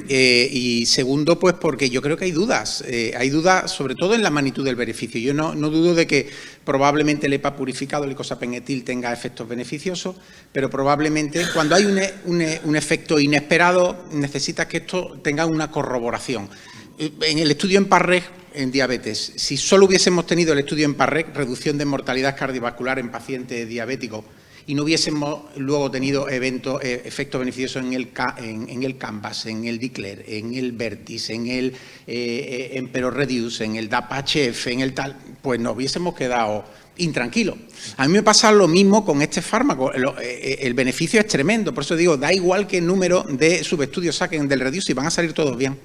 y segundo, pues porque yo creo que hay dudas. Hay dudas sobre todo en la magnitud del beneficio. Yo no dudo de que probablemente el EPA purificado, el icosapentil, tenga efectos beneficiosos, pero probablemente cuando hay un efecto inesperado necesitas que esto tenga una corroboración. En el estudio en PARREG, en diabetes, si solo hubiésemos tenido el estudio en PARREG, reducción de mortalidad cardiovascular en pacientes diabéticos, y no hubiésemos luego tenido efectos beneficiosos en el CANVAS, en el DECLARE, en el VERTIS, en el EMPERO-REDUCE, en el DAPA-HF, en el tal, pues nos hubiésemos quedado intranquilos. A mí me pasa lo mismo con este fármaco. El beneficio es tremendo, por eso digo, da igual qué número de subestudios saquen del REDUCE y van a salir todos bien.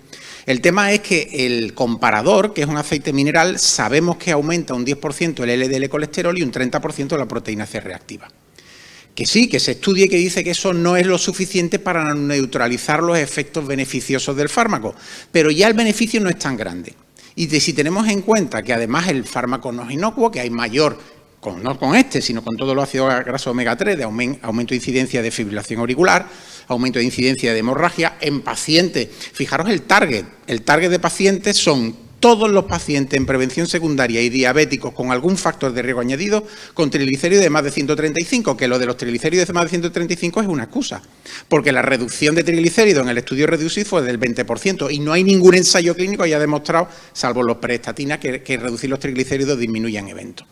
El tema es que el comparador, que es un aceite mineral, sabemos que aumenta un 10% el LDL colesterol y un 30% la proteína C reactiva. Que sí, que se estudie, que dice que eso no es lo suficiente para neutralizar los efectos beneficiosos del fármaco, pero ya el beneficio no es tan grande. Y si tenemos en cuenta que además el fármaco no es inocuo, que hay mayor, no con este, sino con todos los ácidos grasos omega 3, de aumento de incidencia de fibrilación auricular, aumento de incidencia de hemorragia en pacientes. Fijaros el target de pacientes son todos los pacientes en prevención secundaria y diabéticos con algún factor de riesgo añadido con triglicéridos de más de 135, que lo de los triglicéridos de más de 135 es una excusa, porque la reducción de triglicéridos en el estudio REDUCE fue del 20% y no hay ningún ensayo clínico que haya demostrado, salvo los preestatinas, que reducir los triglicéridos disminuyan eventos.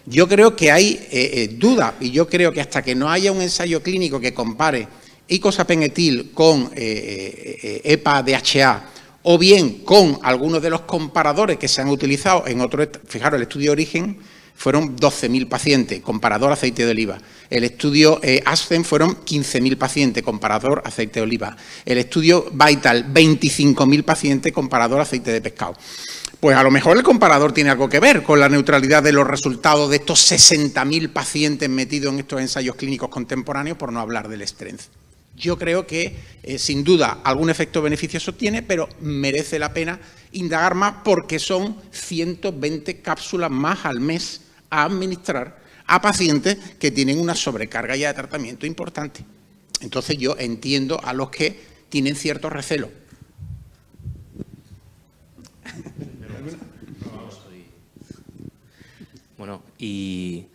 Yo creo que hay duda, y yo creo que hasta que no haya un ensayo clínico que compare icosapenetil con EPA-DHA, o bien con algunos de los comparadores que se han utilizado en otros. Fijaros, el estudio Origen fueron 12.000 pacientes, comparador aceite de oliva. El estudio Aspen fueron 15.000 pacientes, comparador aceite de oliva. El estudio Vital, 25.000 pacientes, comparador aceite de pescado. Pues a lo mejor el comparador tiene algo que ver con la neutralidad de los resultados de estos 60.000 pacientes metidos en estos ensayos clínicos contemporáneos, por no hablar del Strength. Yo creo que, sin duda, algún efecto beneficioso tiene, pero merece la pena indagar más porque son 120 cápsulas más al mes a administrar a pacientes que tienen una sobrecarga ya de tratamiento importante. Entonces, yo entiendo a los que tienen cierto recelo. Bueno, y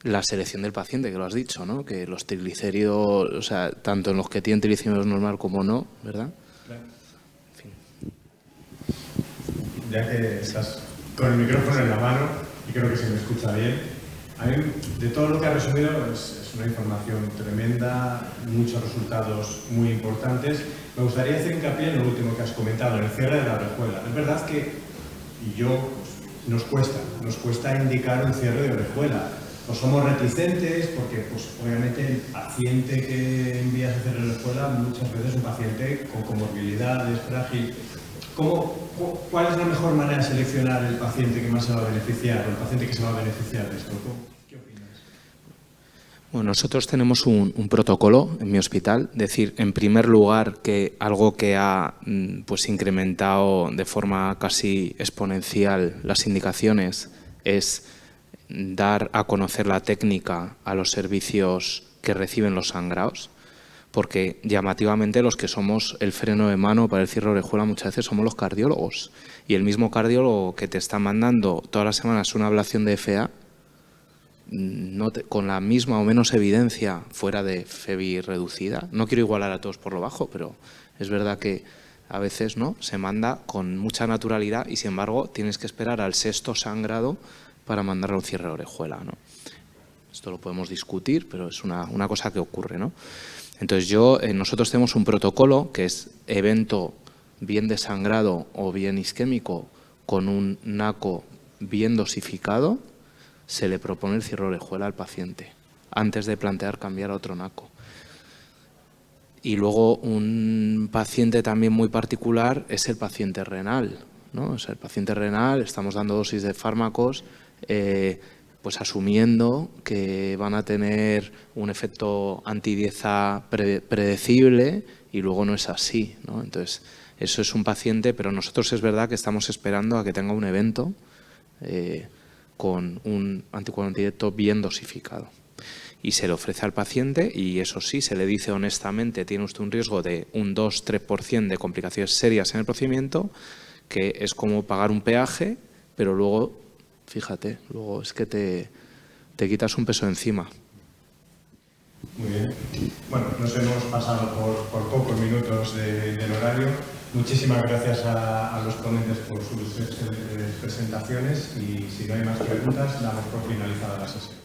la selección del paciente, que lo has dicho, ¿no? Que los triglicéridos, o sea, tanto en los que tienen triglicéridos normal como no, ¿verdad? Claro. En fin. Ya que estás con el micrófono en la mano y creo que se me escucha bien, a mí, de todo lo que ha resumido, es una información tremenda, muchos resultados muy importantes. Me gustaría hacer hincapié en lo último que has comentado, en el cierre de la orejuela. Es verdad que, y yo, pues, nos cuesta indicar un cierre de orejuela. O somos reticentes porque, pues, obviamente, el paciente que envías a hacer la orejuela muchas veces es un paciente con comorbilidades, frágil. ¿Cuál es la mejor manera de seleccionar el paciente que más se va a beneficiar o el paciente que se va a beneficiar de esto? ¿Qué opinas? Bueno, nosotros tenemos un protocolo en mi hospital, decir, en primer lugar, que algo que ha pues incrementado de forma casi exponencial las indicaciones es dar a conocer la técnica a los servicios que reciben los sangrados, porque llamativamente los que somos el freno de mano para el cierre de orejuela muchas veces somos los cardiólogos, y el mismo cardiólogo que te está mandando todas las semanas una ablación de FA, con la misma o menos evidencia fuera de FEBI reducida, no quiero igualar a todos por lo bajo, pero es verdad que a veces no se manda con mucha naturalidad y sin embargo tienes que esperar al 6º sangrado para mandarle un cierre de orejuela, ¿no? Esto lo podemos discutir, pero es una cosa que ocurre, ¿no? Entonces nosotros tenemos un protocolo que es evento bien desangrado o bien isquémico con un NACO bien dosificado, se le propone el cierre de orejuela al paciente antes de plantear cambiar a otro NACO. Y luego un paciente también muy particular es el paciente renal, ¿no? O sea, el paciente renal, estamos dando dosis de fármacos pues asumiendo que van a tener un efecto anti-10A predecible y luego no es así, ¿no? Entonces, eso es un paciente, pero nosotros es verdad que estamos esperando a que tenga un evento con un anticoagulante directo bien dosificado. Y se le ofrece al paciente y eso sí, se le dice honestamente, tiene usted un riesgo de un 2-3% de complicaciones serias en el procedimiento, que es como pagar un peaje, pero luego, fíjate, luego es que te quitas un peso encima. Muy bien. Bueno, nos hemos pasado por pocos minutos del horario. Muchísimas gracias a los ponentes por sus presentaciones y si no hay más preguntas, damos por finalizada la sesión.